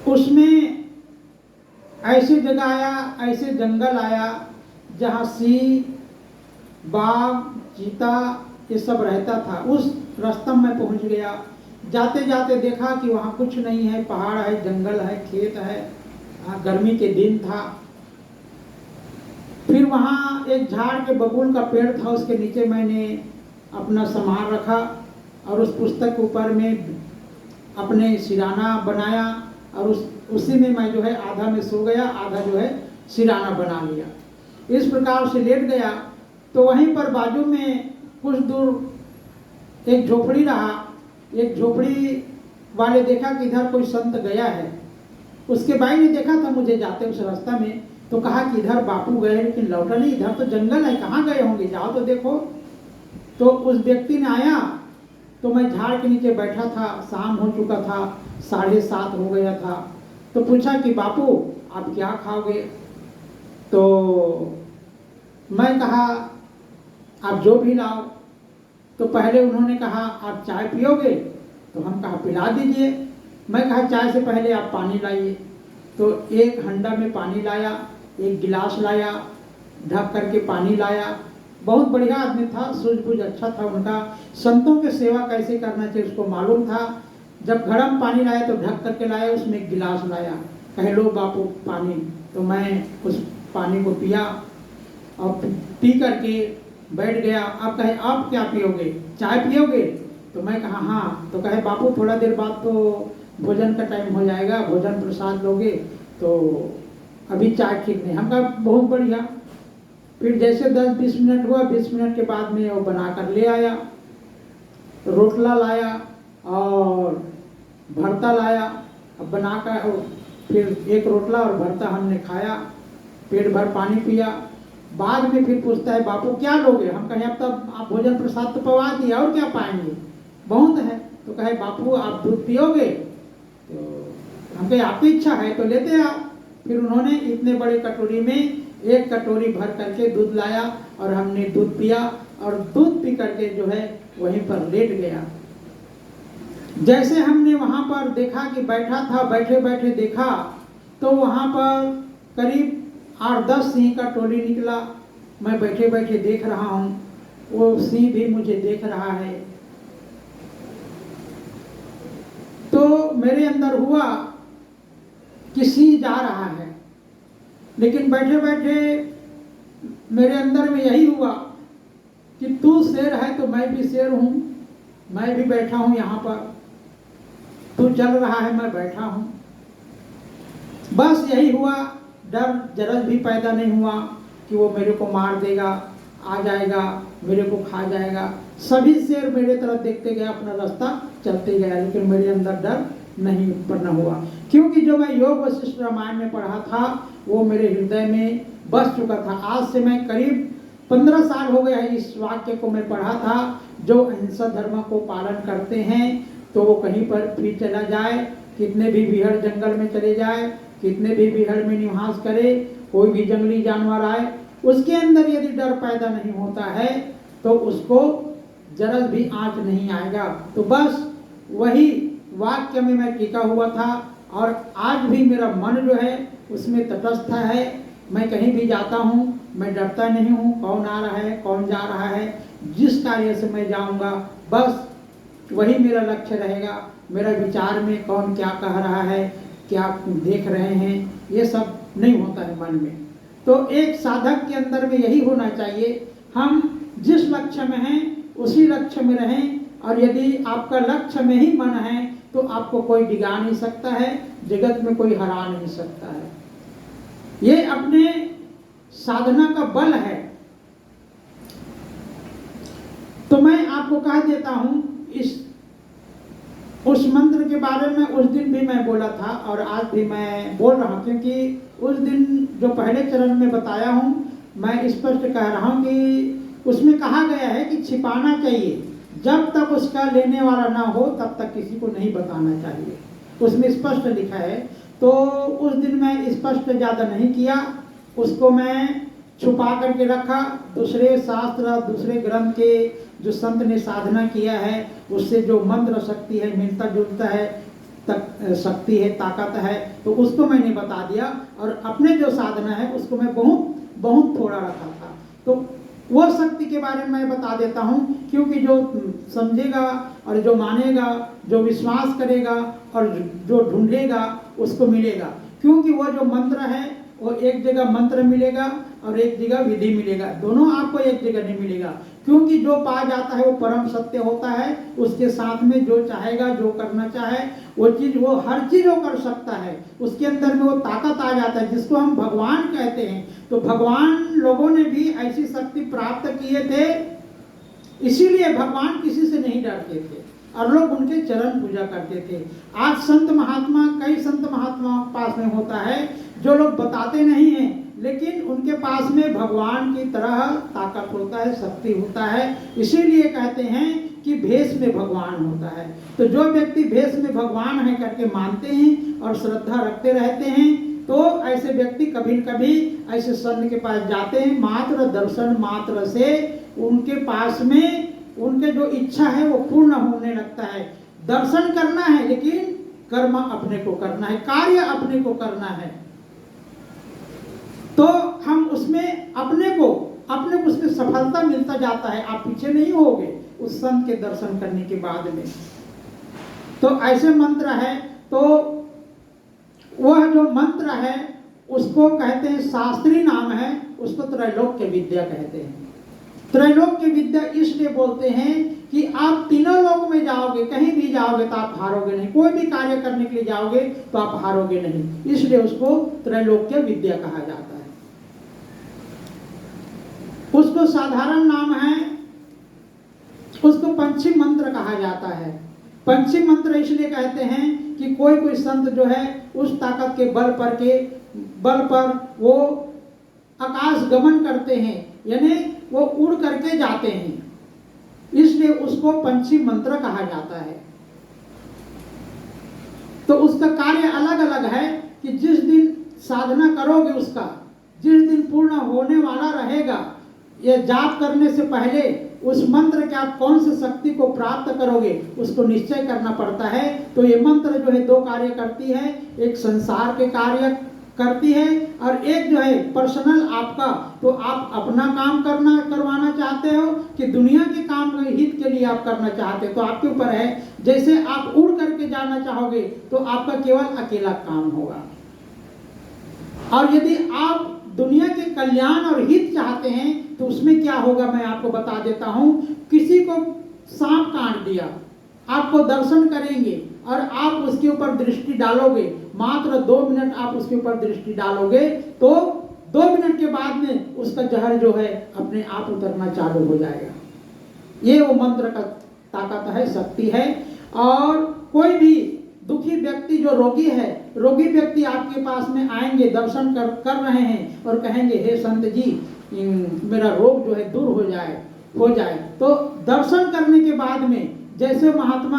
उसमें ऐसी जगह आया, ऐसे जंगल आया जहाँ सिंह, बाघ, चीता ये सब रहता था। उस रास्ते में पहुंच गया। जाते जाते देखा कि वहाँ कुछ नहीं है, पहाड़ है, जंगल है, खेत है। गर्मी के दिन था। फिर वहाँ एक झाड़ के बबूल का पेड़ था, उसके नीचे मैंने अपना सामान रखा और उस पुस्तक के ऊपर में अपने सिराना बनाया और उसी में मैं जो है आधा में सो गया, आधा जो है सिराना बना लिया। इस प्रकार से लेट गया। तो वहीं पर बाजू में कुछ दूर एक झोपड़ी रहा। एक झोपड़ी वाले देखा कि इधर कोई संत गया है। उसके भाई ने देखा था मुझे जाते उस रास्ता में, तो कहा कि इधर बापू गए लेकिन लौटा नहीं, इधर तो जंगल है, कहाँ गए होंगे, जाओ तो देखो। तो उस व्यक्ति ने आया तो मैं झाड़ के नीचे बैठा था। शाम हो चुका था, 7:30 हो गया था। तो पूछा कि बापू आप क्या खाओगे? तो मैं कहा आप जो भी लाओ। तो पहले उन्होंने कहा आप चाय पियोगे? तो हम कहा पिला दीजिए। मैं कहा चाय से पहले आप पानी लाइए। तो एक हंडा में पानी लाया, एक गिलास लाया, ढक करके पानी लाया। बहुत बढ़िया आदमी था, सूझबूझ अच्छा था उनका। संतों की सेवा कैसे करना चाहिए उसको मालूम था। जब गर्म पानी लाया तो ढक करके लाया, उसमें एक गिलास लाया, कहे लो बापू पानी। तो मैं उस पानी को पिया और पी करके बैठ गया। अब कहे आप क्या पियोगे, चाय पियोगे? तो मैं कहा हाँ। तो कहे बापू थोड़ा देर बाद तो भोजन का टाइम हो जाएगा, भोजन प्रसाद लोगे, तो अभी चाय ठीक नहीं। हम कहा बहुत बढ़िया। फिर जैसे 10-20 मिनट हुआ, 20 मिनट के बाद में वो बना कर ले आया। रोटला लाया और भरता लाया। अब बनाकर फिर एक रोटला और भरता हमने खाया, पेट भर पानी पिया। बाद में फिर पूछता है बापू क्या लोगे? हम कहें अब तब आप भोजन प्रसाद तो पवा दिया, और क्या पाएंगे, बहुत है। तो कहे बापू आप दूध पियोगे? तो हम कहे आपकी इच्छा है तो लेते आओ। फिर उन्होंने इतने बड़े कटोरी में एक कटोरी भर करके दूध लाया और हमने दूध पिया और दूध पी करके जो है वहीं पर लेट गया। जैसे हमने वहां पर देखा कि बैठा था, बैठे बैठे देखा तो वहां पर करीब 8-10 सिंह का टोली निकला। मैं बैठे बैठे देख रहा हूं, वो सिंह भी मुझे देख रहा है। तो मेरे अंदर हुआ कि सिंह जा रहा है, लेकिन बैठे बैठे मेरे अंदर में यही हुआ कि तू शेर है तो मैं भी शेर हूं, मैं भी बैठा हूं यहाँ पर, तू चल रहा है मैं बैठा हूं। बस यही हुआ, डर जरा भी पैदा नहीं हुआ कि वो मेरे को मार देगा, आ जाएगा, मेरे को खा जाएगा। सभी शेर मेरे तरफ देखते गए, अपना रास्ता चलते गया, लेकिन मेरे अंदर डर नहीं उत्पन्न हुआ, क्योंकि जो मैं योग वशिष्ठ रामायण में पढ़ा था वो मेरे हृदय में बस चुका था। आज से मैं करीब 15 साल हो गया है इस वाक्य को मैं पढ़ा था। जो अहिंसा धर्म को पालन करते हैं तो वो कहीं पर भी चला जाए, कितने भी बिहड़ जंगल में चले जाए, कितने भी बिहड़ में निवास करे, कोई भी जंगली जानवर आए, उसके अंदर यदि डर पैदा नहीं होता है तो उसको जरा भी आंच नहीं आएगा। तो बस वही वाक्य में मैं टिका हुआ था और आज भी मेरा मन जो है उसमें तटस्थ है। मैं कहीं भी जाता हूँ मैं डरता नहीं हूँ, कौन आ रहा है कौन जा रहा है, जिस कार्य से मैं जाऊँगा बस वही मेरा लक्ष्य रहेगा। मेरा विचार में कौन क्या कह रहा है, क्या देख रहे हैं, ये सब नहीं होता है मन में। तो एक साधक के अंदर में यही होना चाहिए, हम जिस लक्ष्य में हैं उसी लक्ष्य में रहें। और यदि आपका लक्ष्य में ही मन है तो आपको कोई डिगा नहीं सकता है, जगत में कोई हरा नहीं सकता है। ये अपने साधना का बल है। तो मैं आपको कह देता हूं इस उस मंत्र के बारे में उस दिन भी मैं बोला था और आज भी मैं बोल रहा हूँ, क्योंकि उस दिन जो पहले चरण में बताया हूँ, मैं स्पष्ट कह रहा हूँ कि उसमें कहा गया है कि छिपाना चाहिए, जब तक उसका लेने वाला ना हो तब तक किसी को नहीं बताना चाहिए, उसमें स्पष्ट लिखा है। तो उस दिन मैं स्पष्ट ज़्यादा नहीं किया, उसको मैं छुपा करके रखा। दूसरे शास्त्र, दूसरे ग्रंथ के जो संत ने साधना किया है उससे जो मंत्र शक्ति है, मिलता जुलता है, तक शक्ति है, ताकत है, तो उसको मैंने बता दिया। और अपने जो साधना है उसको मैं बहुत थोड़ा रखा था। तो वो शक्ति के बारे में मैं बता देता हूँ, क्योंकि जो समझेगा और जो मानेगा, जो विश्वास करेगा और जो ढूंढेगा उसको मिलेगा। क्योंकि वो जो मंत्र है वो एक जगह मंत्र मिलेगा और एक जगह विधि मिलेगा, दोनों आपको एक जगह नहीं मिलेगा। क्योंकि जो पा जाता है वो परम सत्य होता है, उसके साथ में जो चाहेगा, जो करना चाहे वो चीज, वो हर चीज वो कर सकता है, उसके अंदर में वो ताकत आ जाता है, जिसको हम भगवान कहते हैं। तो भगवान लोगों ने भी ऐसी शक्ति प्राप्त किए थे, इसीलिए भगवान किसी से नहीं डरते थे और लोग उनके चरण पूजा करते थे। आज संत महात्मा, कई संत महात्मा पास में होता है जो लोग बताते नहीं हैं, लेकिन उनके पास में भगवान की तरह ताकत होता है, शक्ति होता है। इसीलिए कहते हैं कि भेष में भगवान होता है। तो जो व्यक्ति भेष में भगवान है करके मानते हैं और श्रद्धा रखते रहते हैं, तो ऐसे व्यक्ति कभी न कभी ऐसे संत के पास जाते हैं, मात्र दर्शन मात्र से उनके पास में उनके जो इच्छा है वो पूर्ण होने लगता है। दर्शन करना है लेकिन कर्म अपने को करना है, कार्य अपने को करना है। तो हम उसमें अपने को उसमें सफलता मिलता जाता है। आप पीछे नहीं होगे उस संत के दर्शन करने के बाद में। तो ऐसे मंत्र है, तो वह जो मंत्र है उसको कहते हैं, शास्त्रीय नाम है उसको त्रैलोक्य विद्या कहते हैं। त्रैलोक्य विद्या इसलिए बोलते हैं कि आप तीनों लोक में जाओगे, कहीं भी जाओगे तो आप हारोगे नहीं, कोई भी कार्य करने के लिए जाओगे तो आप हारोगे नहीं, इसलिए उसको त्रैलोक्य विद्या कहा जाता है। उसको साधारण नाम है, उसको पंचम मंत्र कहा जाता है। पंचम मंत्र इसलिए कहते हैं कि कोई संत जो है उस ताकत के बल पर वो आकाश गमन करते हैं, यानी वो उड़ करके जाते हैं, इसलिए उसको पंचम मंत्र कहा जाता है। तो उसका कार्य अलग अलग है कि जिस दिन साधना करोगे, उसका जिस दिन पूर्ण होने वाला रहेगा, ये जाप करने से पहले उस मंत्र के आप कौन सी शक्ति को प्राप्त करोगे उसको निश्चय करना पड़ता है। तो ये मंत्र जो है दो कार्य करती है, एक संसार के कार्य करती है और एक जो है पर्सनल आपका। तो आप अपना काम करवाना चाहते हो कि दुनिया के काम के हित के लिए आप करना चाहते हो, तो आपके ऊपर है। जैसे आप उड़ करके जाना चाहोगे तो आपका केवल अकेला काम होगा, और यदि आप दुनिया के कल्याण और हित चाहते हैं तो उसमें क्या होगा मैं आपको बता देता हूं। किसी को सांप काट दिया, आपको दर्शन करेंगे और आप उसके ऊपर दृष्टि डालोगे, मात्र 2 मिनट आप उसके ऊपर दृष्टि डालोगे तो 2 मिनट के बाद में उसका जहर जो है अपने आप उतरना चालू हो जाएगा। ये वो मंत्र का ताकत है, शक्ति है। और कोई भी दुखी व्यक्ति जो रोगी व्यक्ति आपके पास में आएंगे, दर्शन कर रहे हैं और कहेंगे हे संत जी मेरा रोग जो है दूर हो जाए। तो दर्शन करने के बाद में जैसे महात्मा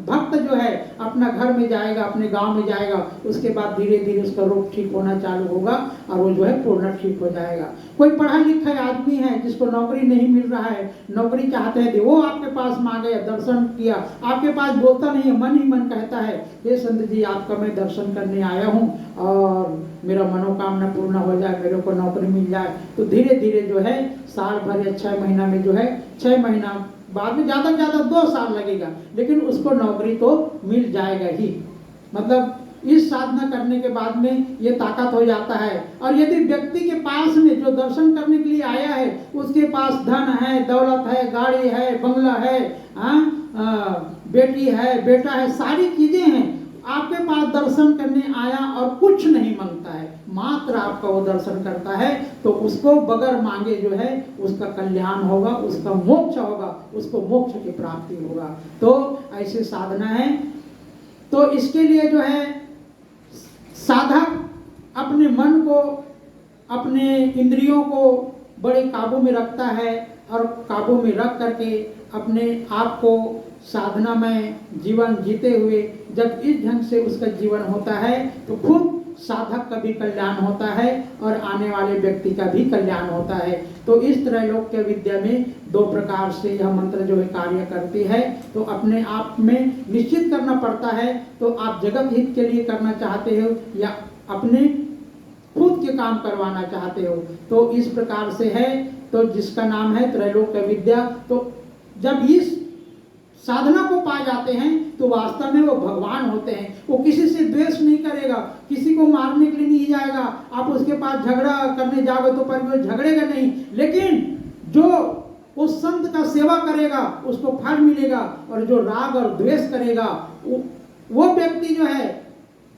भक्त जो है अपना घर में जाएगा, अपने गांव में जाएगा, उसके बाद धीरे धीरे उसका रोग ठीक होना चालू होगा और वो जो है पूर्ण ठीक हो जाएगा। कोई पढ़ा लिखा आदमी है जिसको नौकरी नहीं मिल रहा है, नौकरी चाहते हैं, वो आपके पास में आ गया, दर्शन किया, आपके पास बोलता नहीं है, मन ही मन कहता है हे संत जी आपका मैं दर्शन करने आया हूँ और मेरा मनोकामना पूर्ण हो जाए, मेरे को नौकरी मिल जाए। तो धीरे धीरे जो है साल भर या 6 महीना में जो है 6 महीना बाद में ज़्यादा से ज़्यादा 2 साल लगेगा, लेकिन उसको नौकरी तो मिल जाएगा ही। मतलब इस साधना करने के बाद में ये ताकत हो जाता है। और यदि व्यक्ति के पास में जो दर्शन करने के लिए आया है उसके पास धन है, दौलत है, गाड़ी है, बंगला है, बेटी है, बेटा है, सारी चीजें हैं, आपके पास दर्शन करने आया और कुछ नहीं मांगता है, मात्र आपका वो दर्शन करता है, तो उसको बगैर मांगे जो है उसका कल्याण होगा, उसका मोक्ष होगा, उसको मोक्ष की प्राप्ति होगा। तो ऐसी साधना है। तो इसके लिए जो है साधक अपने मन को, अपने इंद्रियों को बड़े काबू में रखता है और काबू में रख करके अपने आप को साधना में जीवन जीते हुए जब इस ढंग से उसका जीवन होता है तो खुद साधक का भी कल्याण होता है और आने वाले व्यक्ति का भी कल्याण होता है। तो इस तरह लोक विद्या में दो प्रकार से यह मंत्र जो है कार्य करती है। तो अपने आप में निश्चित करना पड़ता है, तो आप जगत हित के लिए करना चाहते हो या अपने खुद के काम करवाना चाहते हो, तो इस प्रकार से है। तो जिसका नाम है त्रैलोक्य विद्या। तो जब इस साधना को पा जाते हैं तो वास्तव में वो भगवान होते हैं। वो किसी से द्वेष नहीं करेगा, किसी को मारने के लिए नहीं जाएगा। आप उसके पास झगड़ा करने जाओगे तो पर वो झगड़ेगा नहीं, लेकिन जो उस संत का सेवा करेगा उसको फल मिलेगा, और जो राग और द्वेष करेगा वो व्यक्ति जो है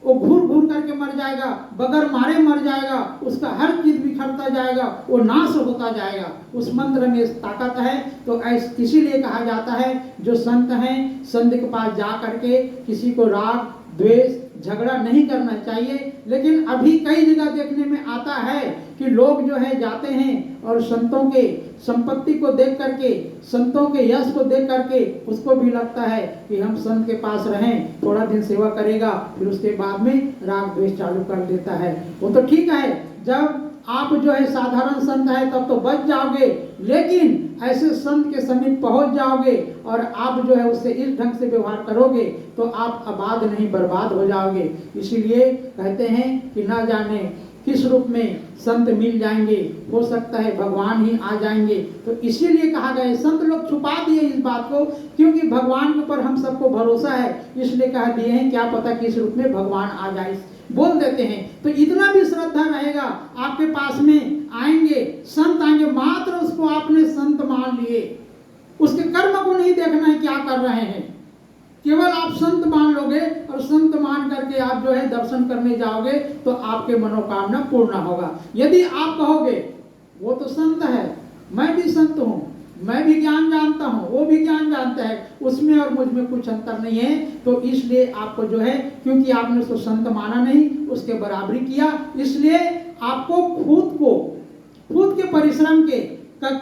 वो घूर घूर करके मर जाएगा, बगैर मारे मर जाएगा, उसका हर चीज बिखरता जाएगा, वो नाश होता जाएगा। उस मंत्र में ताकत है। तो इसीलिए कहा जाता है जो संत हैं, संत के पास जा करके किसी को राग द्वेष झगड़ा नहीं करना चाहिए। लेकिन अभी कई जगह देखने में आता है कि लोग जो है जाते हैं और संतों के संपत्ति को देख करके, संतों के यश को देख करके उसको भी लगता है कि हम संत के पास रहें, थोड़ा दिन सेवा करेगा, फिर उसके बाद में राग द्वेष चालू कर देता है। वो तो ठीक है, जब आप जो है साधारण संत है तब तो बच जाओगे, लेकिन ऐसे संत के समीप पहुंच जाओगे और आप जो है उससे इस ढंग से व्यवहार करोगे तो आप आबाद नहीं बर्बाद हो जाओगे। इसीलिए कहते हैं कि ना जाने किस रूप में संत मिल जाएंगे, हो सकता है भगवान ही आ जाएंगे। तो इसीलिए कहा गया, संत लोग छुपा दिए इस बात को, क्योंकि भगवान के ऊपर हम सबको भरोसा है, इसलिए कह दिए हैं क्या पता किस रूप में भगवान आ जाए, बोल देते हैं। तो इतना भी श्रद्धा रहेगा, आपके पास में आएंगे, संत आएंगे, मात्र उसको आपने संत मान लिए, उसके कर्म को नहीं देखना है क्या कर रहे हैं, केवल आप संत मान लोगे और संत मान करके आप जो है दर्शन करने जाओगे तो आपके मनोकामना पूर्ण होगा। यदि आप कहोगे वो तो संत है, मैं भी संत हूँ, मैं भी ज्ञान जानता हूँ, वो भी ज्ञान जानता है, उसमें और मुझ में कुछ अंतर नहीं है, तो इसलिए आपको जो है, क्योंकि आपने उसको संत माना नहीं, उसके बराबरी किया, इसलिए आपको खुद के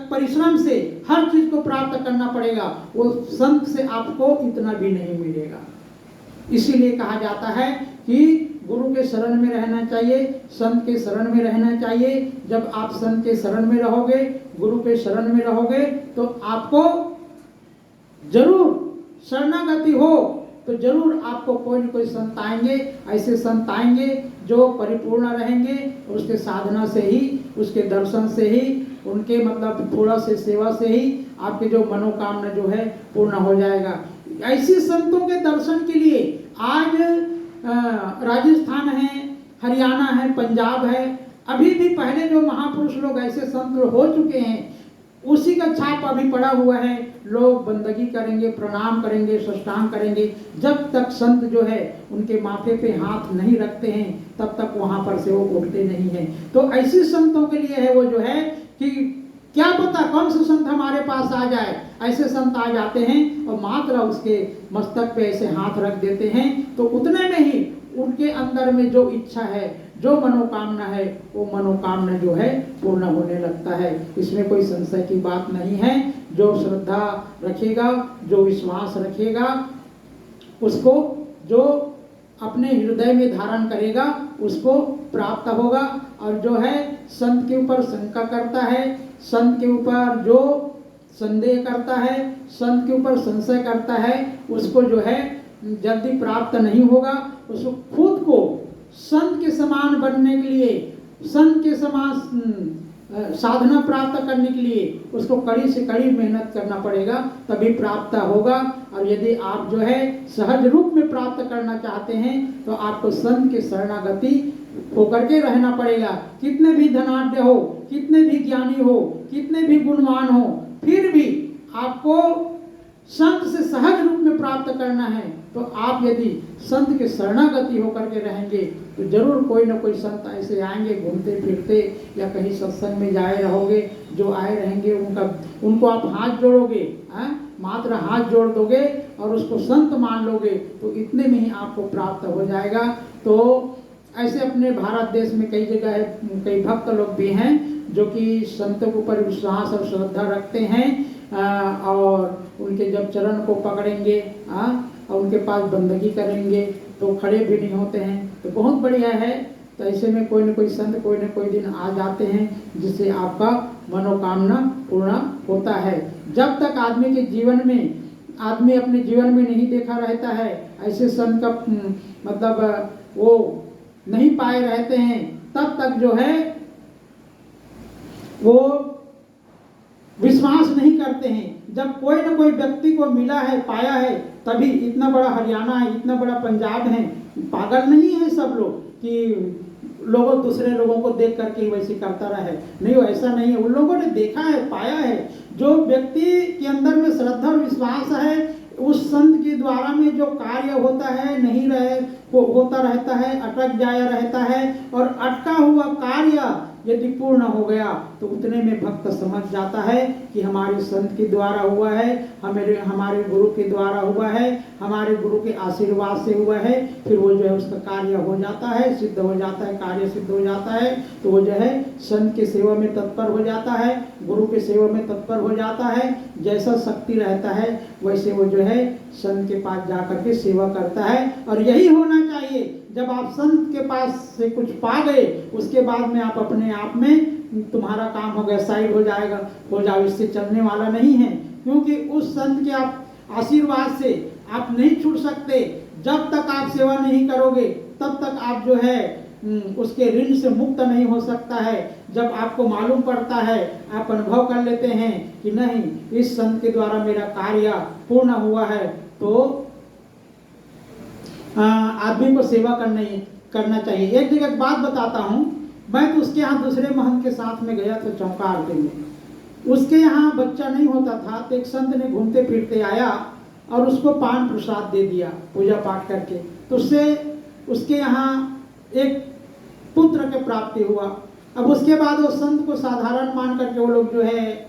परिश्रम से हर चीज को प्राप्त करना पड़ेगा। वो संत से आपको इतना भी नहीं मिलेगा। इसीलिए कहा जाता है कि गुरु के शरण में रहना चाहिए, संत के शरण में रहना चाहिए। जब आप संत के शरण में रहोगे, गुरु के शरण में रहोगे, तो आपको जरूर शरणागति हो तो जरूर आपको कोई न कोई संत आएंगे। ऐसे संत आएंगे जो परिपूर्ण रहेंगे, उसके साधना से ही, उसके दर्शन से ही, उनके मतलब थोड़ा से सेवा से ही आपके जो मनोकामना जो है पूर्ण हो जाएगा। ऐसे संतों के दर्शन के लिए आज राजस्थान है, हरियाणा है, पंजाब है, अभी भी पहले जो महापुरुष लोग ऐसे संत हो चुके हैं उसी का छाप अभी पड़ा हुआ है। लोग बंदगी करेंगे, प्रणाम करेंगे, साष्टांग करेंगे, जब तक संत जो है उनके माथे पे हाथ नहीं रखते हैं तब तक वहां पर से वो उठते नहीं हैं। तो ऐसे संतों के लिए है वो जो है कि क्या पता कौन सा संत हमारे पास आ जाए। ऐसे संत आ जाते हैं और मात्र उसके मस्तक पे ऐसे हाथ रख देते हैं, तो उतने में ही उनके अंदर में जो इच्छा है, जो मनोकामना है, वो मनोकामना जो है पूर्ण होने लगता है। इसमें कोई संशय की बात नहीं है। जो श्रद्धा रखेगा, जो विश्वास रखेगा, उसको जो अपने हृदय में धारण करेगा उसको प्राप्त होगा। और जो है संत के ऊपर शंका करता है, संत के ऊपर जो संदेह करता है, संत के ऊपर संशय करता है, उसको जो है जल्दी प्राप्त नहीं होगा। उसको खुद को संत के समान बनने के लिए, संत के समान साधना प्राप्त करने के लिए उसको कड़ी से कड़ी मेहनत करना पड़ेगा, तभी प्राप्त होगा। और यदि आप जो है सहज रूप में प्राप्त करना चाहते हैं तो आपको संत के शरणागति होकर के रहना पड़ेगा। कितने भी धनाढ्य हो, कितने भी ज्ञानी हो, कितने भी गुणवान हो, फिर भी आपको संत से सहज रूप में प्राप्त करना है तो आप यदि संत के शरणागति होकर के रहेंगे तो जरूर कोई ना कोई संत ऐसे आएंगे घूमते फिरते, या कहीं सत्संग में जाए रहोगे, जो आए रहेंगे उनको आप हाथ जोड़ोगे, मात्र हाथ जोड़ दोगे और उसको संत मान लोगे तो इतने में ही आपको प्राप्त हो जाएगा। तो ऐसे अपने भारत देश में कई जगह कई भक्त लोग भी हैं जो कि संतों के ऊपर विश्वास और श्रद्धा रखते हैं, और उनके जब चरण को पकड़ेंगे और उनके पास बंदगी करेंगे तो खड़े भी नहीं होते हैं, तो बहुत बढ़िया है। तो ऐसे में कोई न कोई संत कोई न कोई दिन आ जाते हैं जिससे आपका मनोकामना पूर्ण होता है। जब तक आदमी के जीवन में आदमी अपने जीवन में नहीं देखा रहता है, ऐसे संत का मतलब वो नहीं पाए रहते हैं, तब तक जो है वो विश्वास नहीं करते हैं। जब कोई न कोई व्यक्ति को मिला है, पाया है, तभी इतना बड़ा हरियाणा है, इतना बड़ा पंजाब है, पागल नहीं है सब लोग कि लोगों दूसरे लोगों को देख करके वैसे करता रहा है, नहीं ऐसा नहीं है। उन लोगों ने देखा है, पाया है। जो व्यक्ति के अंदर में श्रद्धा और विश्वास है, उस संत के द्वारा में जो कार्य होता है नहीं रहे वो होता रहता है, अटक जाया रहता है, और अटका हुआ कार्य यदि पूर्ण हो गया तो उतने में भक्त समझ जाता है कि हमारे संत के द्वारा हुआ है, हमारे गुरु के द्वारा हुआ है, हमारे गुरु के आशीर्वाद से हुआ है। फिर वो जो है उसका कार्य हो जाता है, सिद्ध हो जाता है, कार्य सिद्ध हो जाता है। तो वो जो है संत के सेवा में तत्पर हो जाता है, गुरु के सेवा में तत्पर हो जाता है। जैसा शक्ति रहता है वैसे वो जो है संत के पास जाकर के सेवा करता है। और यही होना चाहिए। जब आप संत के पास से कुछ पा गए उसके बाद में आप अपने आप में तुम्हारा काम हो गया, साइड हो जाएगा, हो जाओ, इससे चलने वाला नहीं है। क्योंकि उस संत के आप आशीर्वाद से आप नहीं छूट सकते। जब तक आप सेवा नहीं करोगे तब तक आप जो है उसके ऋण से मुक्त नहीं हो सकता है। जब आपको मालूम पड़ता है, आप अनुभव कर लेते हैं कि नहीं इस संत के द्वारा मेरा कार्य पूर्ण हुआ है, तो आदमी को सेवा करना चाहिए। एक जगह एक बात बताता हूँ, मैं तो उसके यहाँ दूसरे महंत के साथ में गया था चौका आरती में। उसके यहाँ बच्चा नहीं होता था, तो एक संत ने घूमते फिरते आया और उसको पान प्रसाद दे दिया पूजा पाठ करके। तो उससे उसके यहाँ एक पुत्र के प्राप्ति हुआ। अब उसके बाद वो संत को साधारण मान करके वो लोग जो है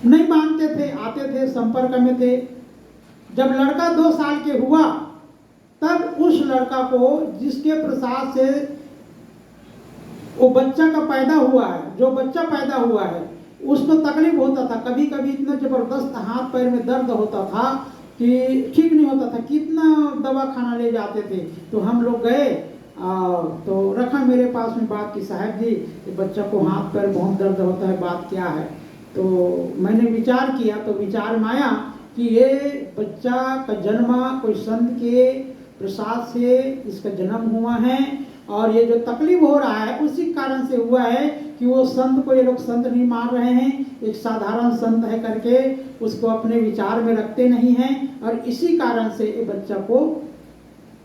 नहीं मानते थे, आते थे, संपर्क में थे। जब लड़का 2 साल के हुआ तब उस लड़का को जिसके प्रसाद से वो बच्चा का पैदा हुआ है, जो बच्चा पैदा हुआ है, उसको तकलीफ होता था। कभी कभी इतना जबरदस्त हाथ पैर में दर्द होता था कि ठीक नहीं होता था, कितना दवा खाना ले जाते थे। तो हम लोग गए तो रखा मेरे पास में बात की, साहब जी बच्चा को हाथ पैर बहुत दर्द होता है, बात क्या है। तो मैंने विचार किया, तो विचार में आया कि ये बच्चा का जन्म कोई संत के प्रसाद से इसका जन्म हुआ है, और ये जो तकलीफ हो रहा है उसी कारण से हुआ है कि वो संत को ये लोग संत नहीं मान रहे हैं, एक साधारण संत है करके उसको अपने विचार में रखते नहीं हैं, और इसी कारण से ये बच्चा को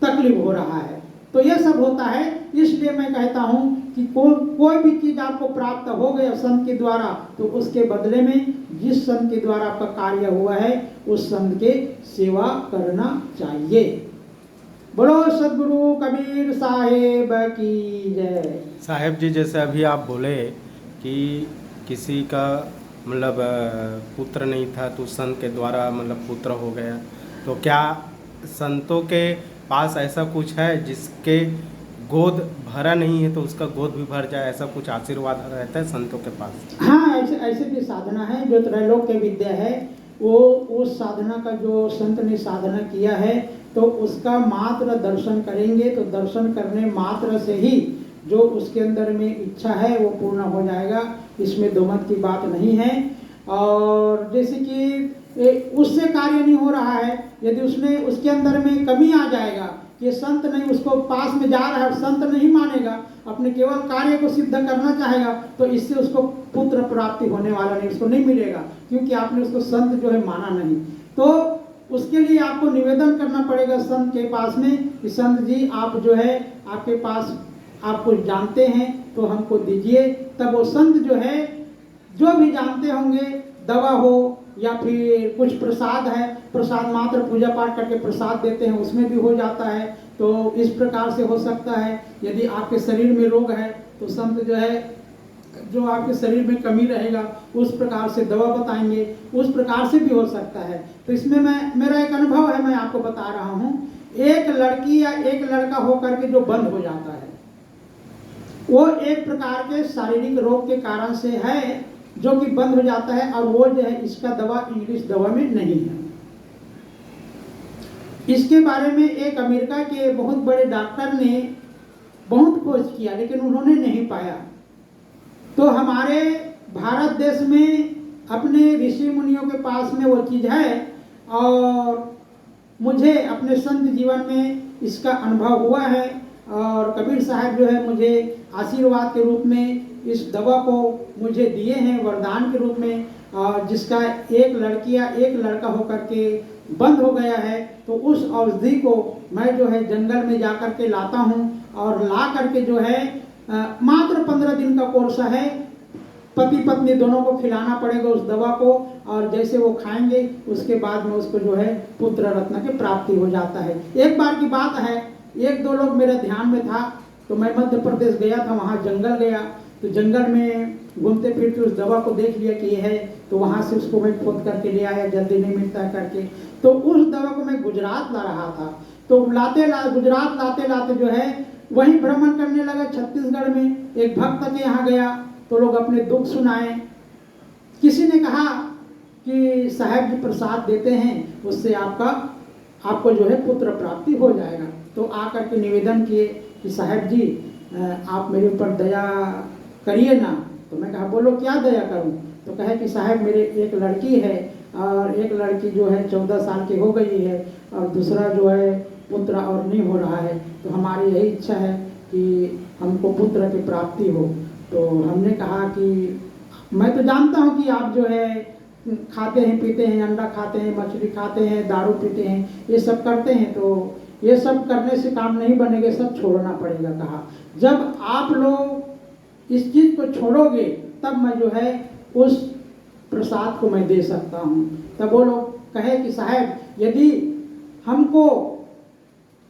तकलीफ हो रहा है। तो ये सब होता है। इसलिए मैं कहता हूँ कि कोई भी चीज आपको प्राप्त हो गया संत के द्वारा, तो उसके बदले में जिस संत के द्वारा आपका कार्य हुआ है उस संत के सेवा करना चाहिए। बोलो सदगुरु कबीर साहेब की जय।
साहेब जी, जैसे अभी आप बोले कि किसी का मतलब पुत्र नहीं था तो संत के द्वारा मतलब पुत्र हो गया, तो क्या संतों के पास ऐसा कुछ है जिसके गोद भरा नहीं है तो उसका गोद भी भर जाए, ऐसा कुछ आशीर्वाद रहता है संतों के पास?
हाँ, ऐसे भी साधना है जो त्रैलोक के विद्या है। वो उस साधना का जो संत ने साधना किया है तो उसका मात्र दर्शन करेंगे तो दर्शन करने मात्र से ही जो उसके अंदर में इच्छा है वो पूर्ण हो जाएगा। इसमें दो मत की बात नहीं है। और जैसे कि उससे कार्य नहीं हो रहा है, यदि उसके अंदर में कमी आ जाएगा, ये संत नहीं, उसको पास में जा रहा है, संत नहीं मानेगा, अपने केवल कार्य को सिद्ध करना चाहेगा, तो इससे उसको पुत्र प्राप्ति होने वाला नहीं, उसको नहीं मिलेगा, क्योंकि आपने उसको संत जो है माना नहीं। तो उसके लिए आपको निवेदन करना पड़ेगा संत के पास में कि संत जी आप जो है आपके पास आप कुछ जानते हैं तो हमको दीजिए। तब वो संत जो है जो भी जानते होंगे, दवा हो या फिर कुछ प्रसाद है, प्रसाद मात्र पूजा पाठ करके प्रसाद देते हैं, उसमें भी हो जाता है। तो इस प्रकार से हो सकता है। यदि आपके शरीर में रोग है तो संत जो है, जो आपके शरीर में कमी रहेगा उस प्रकार से दवा बताएंगे, उस प्रकार से भी हो सकता है। तो इसमें मेरा एक अनुभव है, मैं आपको बता रहा हूँ। एक लड़की या एक लड़का होकर के जो बंद हो जाता है, वो एक प्रकार के शारीरिक रोग के कारण से है जो कि बंद हो जाता है, और वो जो है इसका दवा इंग्लिश दवा में नहीं है। इसके बारे में एक अमेरिका के बहुत बड़े डॉक्टर ने बहुत खोज किया, लेकिन उन्होंने नहीं पाया। तो हमारे भारत देश में अपने ऋषि मुनियों के पास में वो चीज़ है, और मुझे अपने संत जीवन में इसका अनुभव हुआ है। और कबीर साहब जो है मुझे आशीर्वाद के रूप में इस दवा को मुझे दिए हैं, वरदान के रूप में, और जिसका एक लड़की या एक लड़का होकर के बंद हो गया है। तो उस औषधि को मैं जो है जंगल में जा कर के लाता हूँ, और ला करके जो है मात्र 15 दिन का कोर्स है, पति पत्नी दोनों को खिलाना पड़ेगा उस दवा को, और जैसे वो खाएंगे उसके बाद में उसको जो है पुत्र रत्न की प्राप्ति हो जाता है। एक बार की बात है, एक दो लोग मेरे ध्यान में था, तो मैं मध्य प्रदेश गया था, वहाँ जंगल गया, तो जंगल में घूमते फिरते उस दवा को देख लिया कि ये है, तो वहाँ से उसको मैं खोद करके ले आया, जल्दी नहीं मिलता करके। तो उस दवा को मैं गुजरात ला रहा था, तो गुजरात लाते लाते जो है वहीं भ्रमण करने लगा। छत्तीसगढ़ में एक भक्त के यहाँ गया, तो लोग अपने दुख सुनाए। किसी ने कहा कि साहब जी प्रसाद देते हैं, उससे आपको जो है पुत्र प्राप्ति हो जाएगा। तो आकर के निवेदन किए कि साहब जी आप मेरे ऊपर दया करिए ना। तो मैं कहा बोलो क्या दया करूं? तो कहे कि साहब मेरे एक लड़की है, और एक लड़की जो है 14 साल की हो गई है, और दूसरा जो है पुत्र और नहीं हो रहा है। तो हमारी यही इच्छा है कि हमको पुत्र की प्राप्ति हो। तो हमने कहा कि मैं तो जानता हूँ कि आप जो है खाते हैं पीते हैं, अंडा खाते हैं, मछली खाते हैं, दारू पीते हैं, ये सब करते हैं, तो ये सब करने से काम नहीं बनेगा, सब छोड़ना पड़ेगा। कहा जब आप लोग इस चीज़ को छोड़ोगे तब मैं जो है उस प्रसाद को मैं दे सकता हूँ। तब वो लोग कहे कि साहब यदि हमको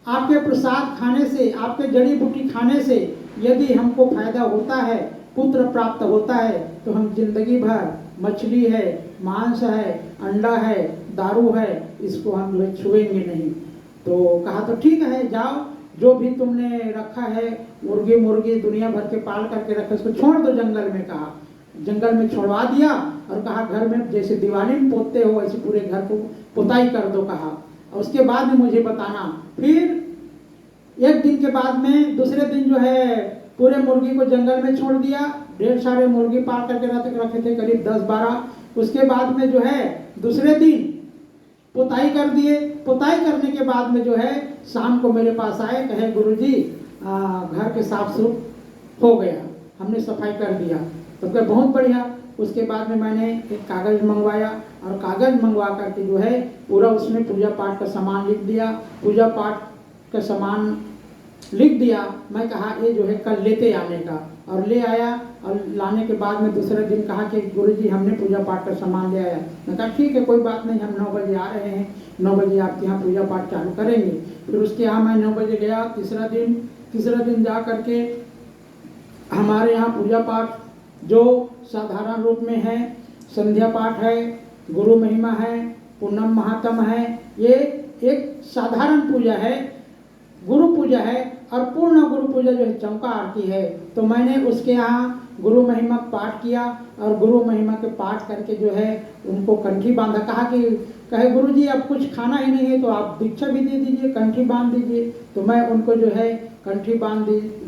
आपके प्रसाद खाने से, आपके जड़ी बूटी खाने से यदि हमको फायदा होता है, पुत्र प्राप्त होता है, तो हम जिंदगी भर मछली है, मांस है, अंडा है, दारू है, इसको हम जो है छुएंगे नहीं। तो कहा तो ठीक है, जाओ जो भी तुमने रखा है, मुर्गी दुनिया भर के पाल करके रखे, उसको छोड़ दो जंगल में। कहा जंगल में छोड़वा दिया, और कहा घर में जैसे दिवाली में पोतते हो वैसे पूरे घर को पुताई कर दो। कहा और उसके बाद में मुझे बताना। फिर एक दिन के बाद में दूसरे दिन जो है पूरे मुर्गी को जंगल में छोड़ दिया। ढेर सारे मुर्गी पाल करके रखे थे, करीब 10-12। उसके बाद में जो है दूसरे दिन पुताई कर दिए। पुताई करने के बाद में जो है शाम को मेरे पास आए, कहे गुरुजी घर के साफ सुफ हो गया, हमने सफाई कर दिया। तो कहे बहुत बढ़िया। उसके बाद में मैंने एक कागज़ मंगवाया, और कागज़ मंगवा करके जो है पूरा उसमें पूजा पाठ का सामान लिख दिया। पूजा पाठ का सामान लिख दिया। मैं कहा ये जो है कल लेते आने का, और ले आया। और लाने के बाद में दूसरे दिन कहा कि गुरुजी हमने पूजा पाठ का सामान ले आया। मैं कहा ठीक है कोई बात नहीं, हम 9 बजे आ रहे हैं, 9 बजे आपके यहाँ पूजा पाठ चालू करेंगे। फिर उसके यहाँ मैं 9 बजे गया। तीसरा दिन जा करके हमारे यहाँ पूजा पाठ जो साधारण रूप में है, संध्या पाठ है, गुरु महिमा है, पूनम महात्म है, ये एक साधारण पूजा है, गुरु पूजा है। और पूर्ण गुरु पूजा जो है चौका आरती है। तो मैंने उसके यहाँ गुरु महिमा पाठ किया, और गुरु महिमा के पाठ करके जो है उनको कंठी बांधा। कहे गुरुजी अब कुछ खाना ही नहीं है, तो आप दीक्षा भी दे दीजिए, कंठी बांध दीजिए। तो मैं उनको जो है कंठी बांध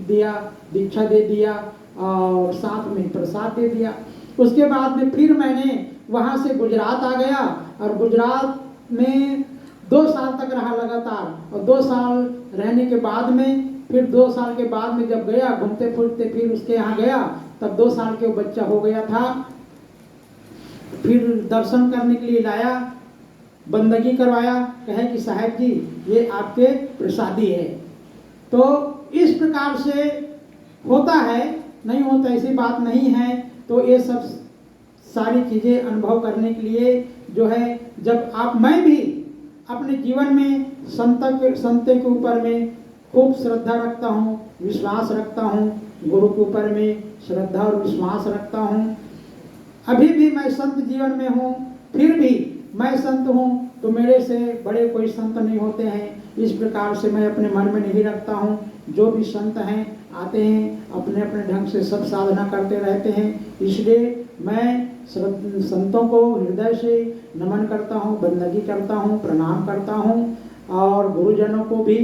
दिया, दीक्षा दे दिया, और साथ में प्रसाद दे दिया। उसके बाद में फिर मैंने वहाँ से गुजरात आ गया, और गुजरात में 2 साल तक रहा लगातार। और 2 साल रहने के बाद में फिर 2 साल के बाद में जब गया घूमते फिरते, फिर उसके यहाँ गया, तब 2 साल के वो बच्चा हो गया था। फिर दर्शन करने के लिए लाया, बंदगी करवाया, कहे कि साहब जी ये आपके प्रसादी है। तो इस प्रकार से होता है, नहीं होता ऐसी बात नहीं है। तो ये सब सारी चीज़ें अनुभव करने के लिए जो है, जब मैं भी अपने जीवन में संत के ऊपर में खूब श्रद्धा रखता हूँ, विश्वास रखता हूँ, गुरु के ऊपर में श्रद्धा और विश्वास रखता हूँ। अभी भी मैं संत जीवन में हूँ, फिर भी मैं संत हूँ तो मेरे से बड़े कोई संत नहीं होते हैं, इस प्रकार से मैं अपने मन में नहीं रखता हूँ। जो भी संत हैं आते हैं, अपने अपने ढंग से सब साधना करते रहते हैं, इसलिए मैं संतों को हृदय से नमन करता हूँ, बंदगी करता हूँ, प्रणाम करता हूँ, और गुरुजनों को भी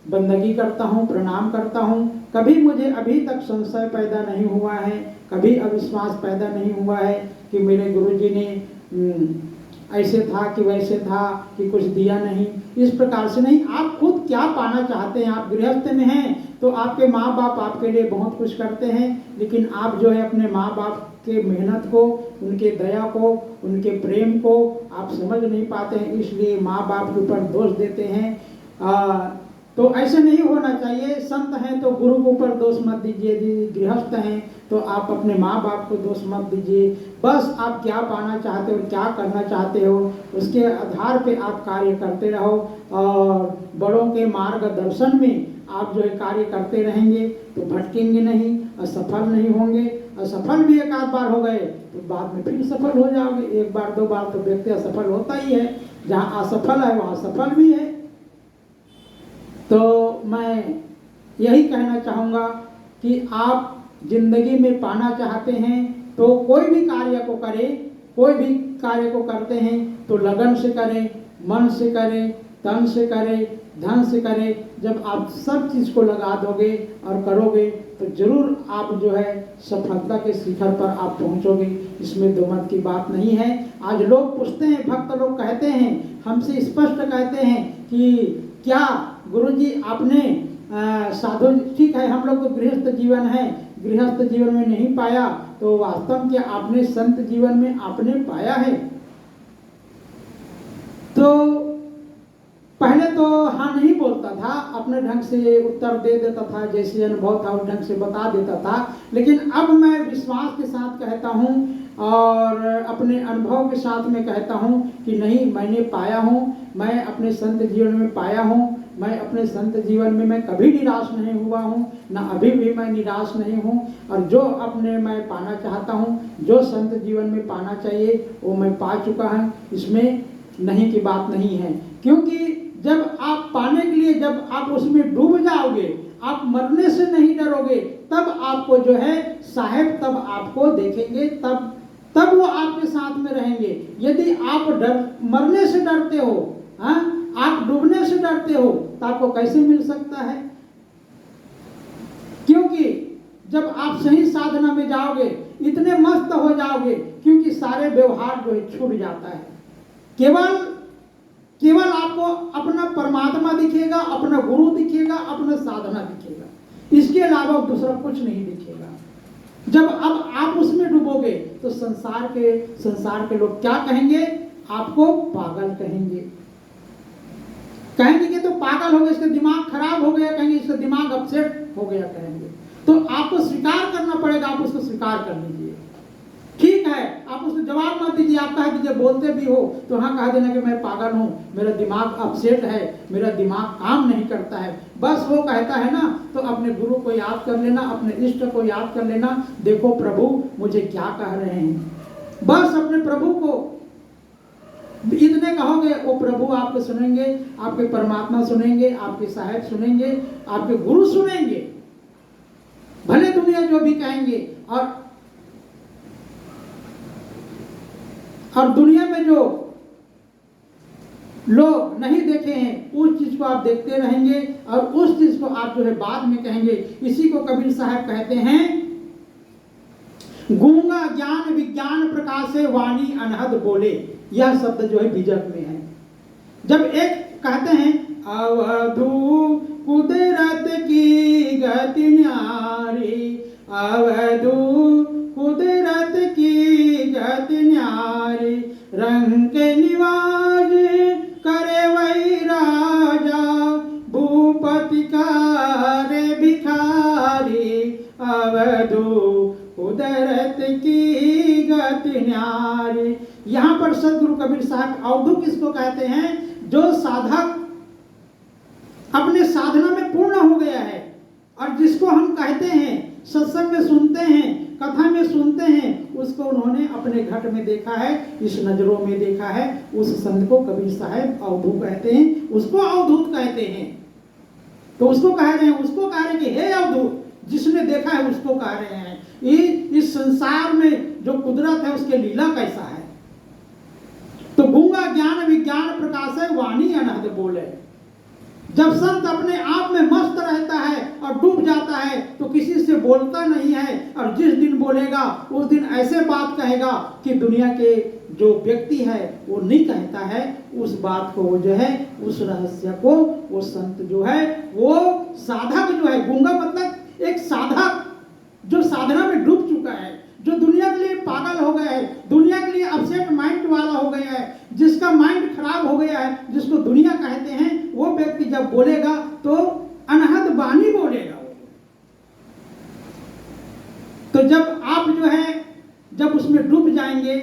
बंदगी करता हूँ, प्रणाम करता हूँ। कभी मुझे अभी तक संशय पैदा नहीं हुआ है, कभी अविश्वास पैदा नहीं हुआ है कि मेरे गुरुजी ने ऐसे था कि वैसे था कि कुछ दिया नहीं, इस प्रकार से नहीं। आप खुद क्या पाना चाहते हैं? आप गृहस्थ में हैं तो आपके माँ बाप आपके लिए बहुत कुछ करते हैं, लेकिन आप जो है अपने माँ बाप के मेहनत को, उनके दया को, उनके प्रेम को आप समझ नहीं पाते हैं, इसलिए माँ बाप के ऊपर दोष देते हैं। तो ऐसे नहीं होना चाहिए। संत हैं तो गुरु के ऊपर दोष मत दीजिए, गृहस्थ हैं तो आप अपने माँ बाप को दोष मत दीजिए। बस आप क्या पाना चाहते हो, क्या करना चाहते हो, उसके आधार पे आप कार्य करते रहो, और बड़ों के मार्गदर्शन में आप जो है कार्य करते रहेंगे तो भटकेंगे नहीं, असफल नहीं होंगे। असफल भी एक आध बार हो गए तो बाद में फिर सफल हो जाओगे। एक बार दो बार तो व्यक्ति असफल होता ही है, जहाँ असफल है वहाँ सफल भी है। तो मैं यही कहना चाहूँगा कि आप जिंदगी में पाना चाहते हैं तो कोई भी कार्य को करें, कोई भी कार्य को करते हैं तो लगन से करें, मन से करें, तन से करें, धन से करें। जब आप सब चीज़ को लगा दोगे और करोगे तो जरूर आप जो है सफलता के शिखर पर आप पहुंचोगे, इसमें दो मत की बात नहीं है। आज लोग पूछते हैं, भक्त लोग कहते हैं, हमसे स्पष्ट कहते हैं कि क्या गुरुजी आपने साधु, ठीक है हम लोग तो गृहस्थ जीवन है, गृहस्थ जीवन में नहीं पाया, तो वास्तव में क्या आपने संत जीवन में आपने पाया है? तो पहले तो हाँ नहीं बोलता था, अपने ढंग से उत्तर दे देता था, जैसे अनुभव था उस ढंग से बता देता था। लेकिन अब मैं विश्वास के साथ कहता हूँ और अपने अनुभव के साथ में कहता हूँ कि नहीं, मैंने पाया हूँ, मैं अपने संत जीवन में पाया हूँ। मैं अपने संत जीवन में मैं कभी निराश नहीं हुआ हूँ, ना अभी भी मैं निराश नहीं हूँ। और जो अपने मैं पाना चाहता हूँ, जो संत जीवन में पाना चाहिए वो मैं पा चुका हूँ, इसमें नहीं की बात नहीं है। क्योंकि जब आप पाने के लिए, जब आप उसमें डूब जाओगे, आप मरने से नहीं डरोगे, तब आपको जो है साहेब तब आपको देखेंगे, तब वो आपके साथ में रहेंगे। यदि आप मरने से डरते हो, हाँ, आप डूबने से डरते हो, तो आपको कैसे मिल सकता है? क्योंकि जब आप सही साधना में जाओगे, इतने मस्त हो जाओगे, क्योंकि सारे व्यवहार जो है छूट जाता है। केवल आपको अपना परमात्मा दिखेगा, अपना गुरु दिखेगा, अपना साधना दिखेगा, इसके अलावा दूसरा कुछ नहीं दिखेगा। जब अब आप उसमें डूबोगे तो संसार के लोग क्या कहेंगे? आपको पागल कहेंगे कि तो पागल हो गया, इसका दिमाग खराब हो गया, कहेंगे इसका दिमाग अपसेट हो गया कहेंगे। तो आपको स्वीकार करना पड़ेगा, आप उसको स्वीकार कर लीजिए। ठीक है, आप उसको जवाब मत दीजिए, आप कह दीजिए, बोलते भी हो तो हाँ कह देना कि मैं पागल हूँ, मेरा दिमाग अपसेट है, मेरा दिमाग काम नहीं करता है। बस वो कहता है ना, तो अपने गुरु को याद कर लेना, अपने इष्ट को याद कर लेना, देखो प्रभु मुझे क्या कह रहे हैं। बस अपने प्रभु को इतने कहोगे, वो प्रभु आपको सुनेंगे, आपके परमात्मा सुनेंगे, आपके साहेब सुनेंगे, आपके गुरु सुनेंगे, भले दुनिया जो भी कहेंगे। और दुनिया में जो लोग नहीं देखे हैं उस चीज को आप देखते रहेंगे, और उस चीज को आप जो है बाद में कहेंगे। इसी को कबीर साहब कहते हैं, गूंगा ज्ञान विज्ञान प्रकाशे वाणी अनहद बोले। यह शब्द जो है बीजक में है। जब एक कहते हैं, अवधू कुदरत की गति न्यारी, अवधू कुदरत की गति न्यारी, रंग के निवाज करे वही राजा, भूपति करे भिखारी, अवधू कुदरत की गति न्यारी। यहाँ पर सदगुरु कबीर साहब अवधूत किसको कहते हैं? जो साधक अपने साधना में पूर्ण हो गया है, और जिसको हम कहते हैं सत्संग में सुनते हैं, कथा में सुनते हैं, उसको उन्होंने अपने घट में देखा है, इस नजरों में देखा है, उस संत को कबीर साहब अवधूत कहते हैं, उसको अवधूत कहते हैं। तो उसको कह रहे हैं, उसको कह रहे हैं कि हे अवधूत, जिसने देखा है उसको कह रहे हैं। इस संसार में जो कुदरत है उसके लीला कैसा है। तो गूंगा ज्ञान विज्ञान प्रकाश है, वाणी अनहद बोले। जब संत अपने आप में मस्त रहता है और डूब जाता है तो किसी से बोलता नहीं है, और जिस दिन बोलेगा उस दिन ऐसे बात कहेगा कि दुनिया के जो व्यक्ति है वो नहीं कहता है। उस बात को वो जो है, उस रहस्य को वो संत जो है, वो साधक जो है, गूंगा मतलब एक साधक जो साधना में डूब चुका है, जो दुनिया के लिए पागल हो गया है, दुनिया के लिए अपसेट माइंड वाला हो गया है, जिसका माइंड खराब हो गया है, जिसको दुनिया कहते हैं, वो व्यक्ति जब बोलेगा तो अनहद वाणी बोलेगा। तो जब आप जो है, जब उसमें डूब जाएंगे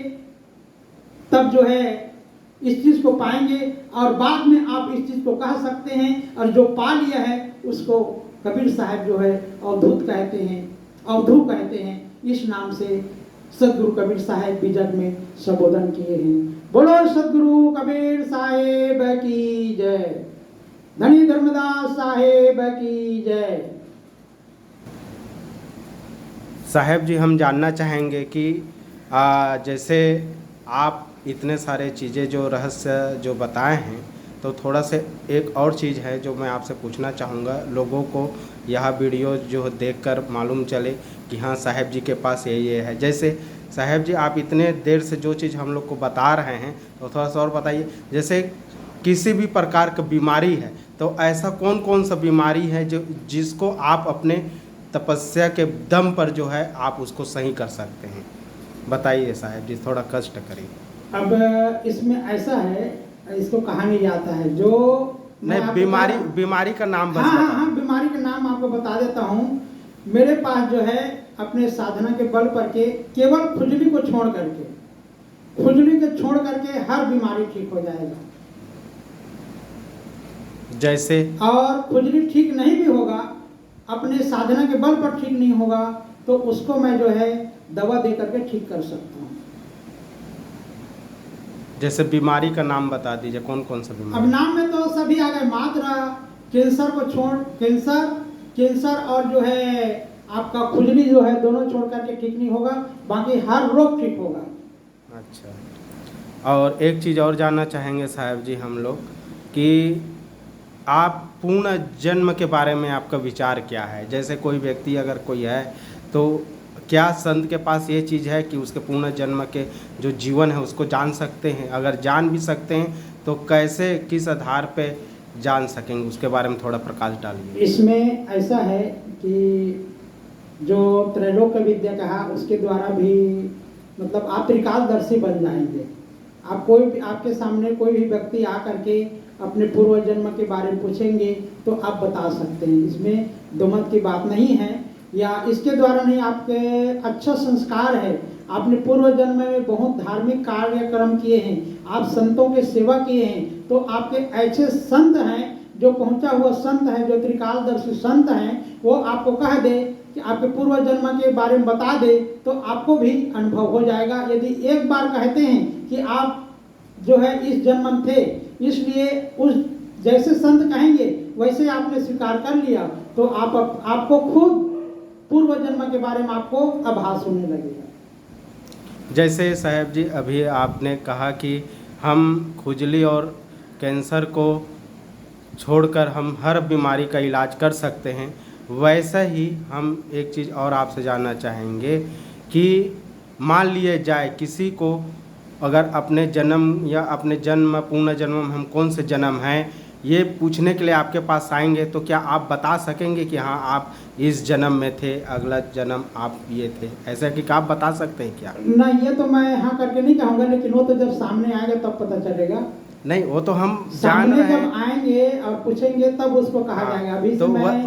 तब जो है इस चीज को पाएंगे, और बाद में आप इस चीज को कह सकते हैं। और जो पा लिया है उसको कबीर साहब जो है अवधूत कहते हैं, अवधूत कहते हैं। इस नाम से सदगुरु कबीर साहब भी जग में संबोधन किए हैं। बोलो सदगुरु कबीर साहेब की जय, धनी धर्मदास साहेब की जय।
साहेब जी, हम जानना चाहेंगे कि जैसे आप इतने सारे चीज़ें जो रहस्य जो बताए हैं, तो थोड़ा से एक और चीज़ है जो मैं आपसे पूछना चाहूँगा। लोगों को यह वीडियो जो देखकर मालूम चले कि हाँ साहेब जी के पास ये है। जैसे साहेब जी, आप इतने देर से जो चीज़ हम लोग को बता रहे हैं, तो थोड़ा सा और बताइए। जैसे किसी भी प्रकार की बीमारी है, तो ऐसा कौन कौन सा बीमारी है जो जिसको आप अपने तपस्या के दम पर जो है आप उसको सही कर सकते हैं? बताइए साहेब जी, थोड़ा कष्ट करिए।
अब इसमें ऐसा है, इसको कहा नहीं जाता है जो
नहीं, बीमारी का नाम बस
हाँ, हाँ, बीमारी का नाम आपको बता देता हूँ। मेरे पास जो है अपने साधना के बल पर के केवल खुजली को छोड़ करके, खुजली को छोड़ करके हर बीमारी ठीक हो जाएगा।
जैसे
और खुजली ठीक नहीं भी होगा, अपने साधना के बल पर ठीक नहीं होगा, तो उसको मैं जो है दवा दे करके ठीक कर सकता हूँ।
जैसे बीमारी का नाम बता दीजिए, कौन कौन सा बीमारी?
अब नाम में तो सभी आ गए, मात्र कैंसर को छोड़, कैंसर और जो है आपका खुजली जो है, दोनों छोड़ करके ठीक नहीं होगा, बाकी हर रोग ठीक होगा।
अच्छा, और एक चीज़ और जानना चाहेंगे साहब जी हम लोग कि आप पूर्ण जन्म के बारे में आपका विचार क्या है? जैसे कोई व्यक्ति अगर कोई है, तो क्या संत के पास ये चीज़ है कि उसके पूर्ण जन्म के जो जीवन है उसको जान सकते हैं? अगर जान भी सकते हैं तो कैसे, किस आधार पे जान सकेंगे, उसके बारे में थोड़ा प्रकाश डालिए।
इसमें ऐसा है कि जो त्रैलोक्य विद्या कहा, उसके द्वारा भी मतलब आप त्रिकालदर्शी बन जाएंगे। आप कोई भी, आपके सामने कोई भी व्यक्ति आ करके अपने पूर्व जन्म के बारे में पूछेंगे तो आप बता सकते हैं। इसमें दो मत की बात नहीं है, या इसके द्वारा नहीं, आपके अच्छा संस्कार है, आपने पूर्व जन्म में बहुत धार्मिक कार्यक्रम किए हैं, आप संतों के सेवा किए हैं, तो आपके ऐसे संत हैं, जो पहुंचा हुआ संत है, जो त्रिकालदर्शी संत हैं, वो आपको कह दे कि आपके पूर्व जन्म के बारे में बता दे, तो आपको भी अनुभव हो जाएगा। यदि एक बार कहते हैं कि आप जो है इस जन्म में थे, इसलिए उस जैसे संत कहेंगे वैसे आपने स्वीकार कर लिया, तो आपको खुद पूर्व जन्म के बारे में आपको आभास होने लगेगा।
जैसे साहब जी अभी आपने कहा कि हम खुजली और कैंसर को छोड़कर हम हर बीमारी का इलाज कर सकते हैं, वैसा ही हम एक चीज़ और आपसे जानना चाहेंगे कि मान लिए जाए किसी को अगर अपने जन्म या अपने जन्म पूर्ण जन्म में हम कौन से जन्म हैं ये पूछने के लिए आपके पास आएंगे, तो क्या आप बता सकेंगे कि हाँ आप इस जन्म में थे, अगला जन्म आप ये थे, ऐसा कि आप बता सकते हैं क्या?
ना, ये तो मैं हाँ करके नहीं कहूँगा, लेकिन वो तो जब सामने आएगा तब पता चलेगा।
नहीं, वो तो हम जान
सामने
रहे हैं,
जब आएंगे और पूछेंगे तब उसको कहा जाएगा। अभी
तो
मैं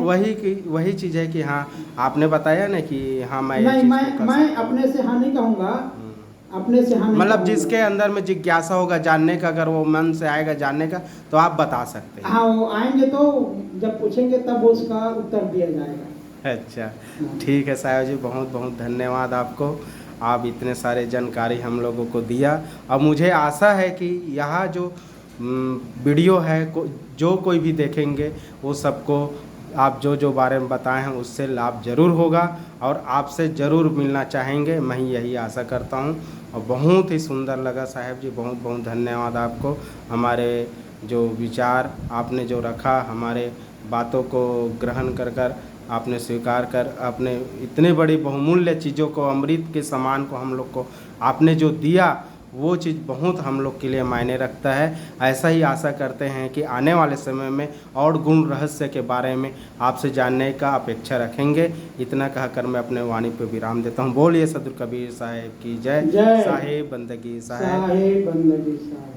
वही चीज़ है कि हाँ आपने बताया ना कि हाँ मैं
नहीं, मैं अपने से हाँ नहीं कहूँगा, अपने से हाँ नहीं
मतलब
कहूँगा।
जिसके अंदर में जिज्ञासा होगा जानने का, अगर वो मन से आएगा जानने का, तो आप बता सकते हैं।
हाँ, वो आएंगे तो जब पूछेंगे तब उसका उत्तर दिया जाएगा।
अच्छा, ठीक है साहब जी, बहुत बहुत धन्यवाद आपको। आप इतने सारे जानकारी हम लोगों को दिया। अब मुझे आशा है कि यह जो वीडियो है जो कोई भी देखेंगे वो सबको आप जो बारे में बताए हैं उससे लाभ ज़रूर होगा और आपसे ज़रूर मिलना चाहेंगे, मैं यही आशा करता हूं। और बहुत ही सुंदर लगा साहब जी, बहुत बहुत धन्यवाद आपको। हमारे जो विचार आपने जो रखा, हमारे बातों को ग्रहण कर आपने स्वीकार कर अपने इतने बड़ी बहुमूल्य चीज़ों को, अमृत के समान को हम लोग को आपने जो दिया, वो चीज़ बहुत हम लोग के लिए मायने रखता है। ऐसा ही आशा करते हैं कि आने वाले समय में और गुण रहस्य के बारे में आपसे जानने का अपेक्षा रखेंगे। इतना कहकर मैं अपने वाणी पर विराम देता हूँ। बोलिए सदगुरु कबीर साहेब की जय।
जय।
साहेब बंदगी साहेब।
साहेब बंदगी साहेब।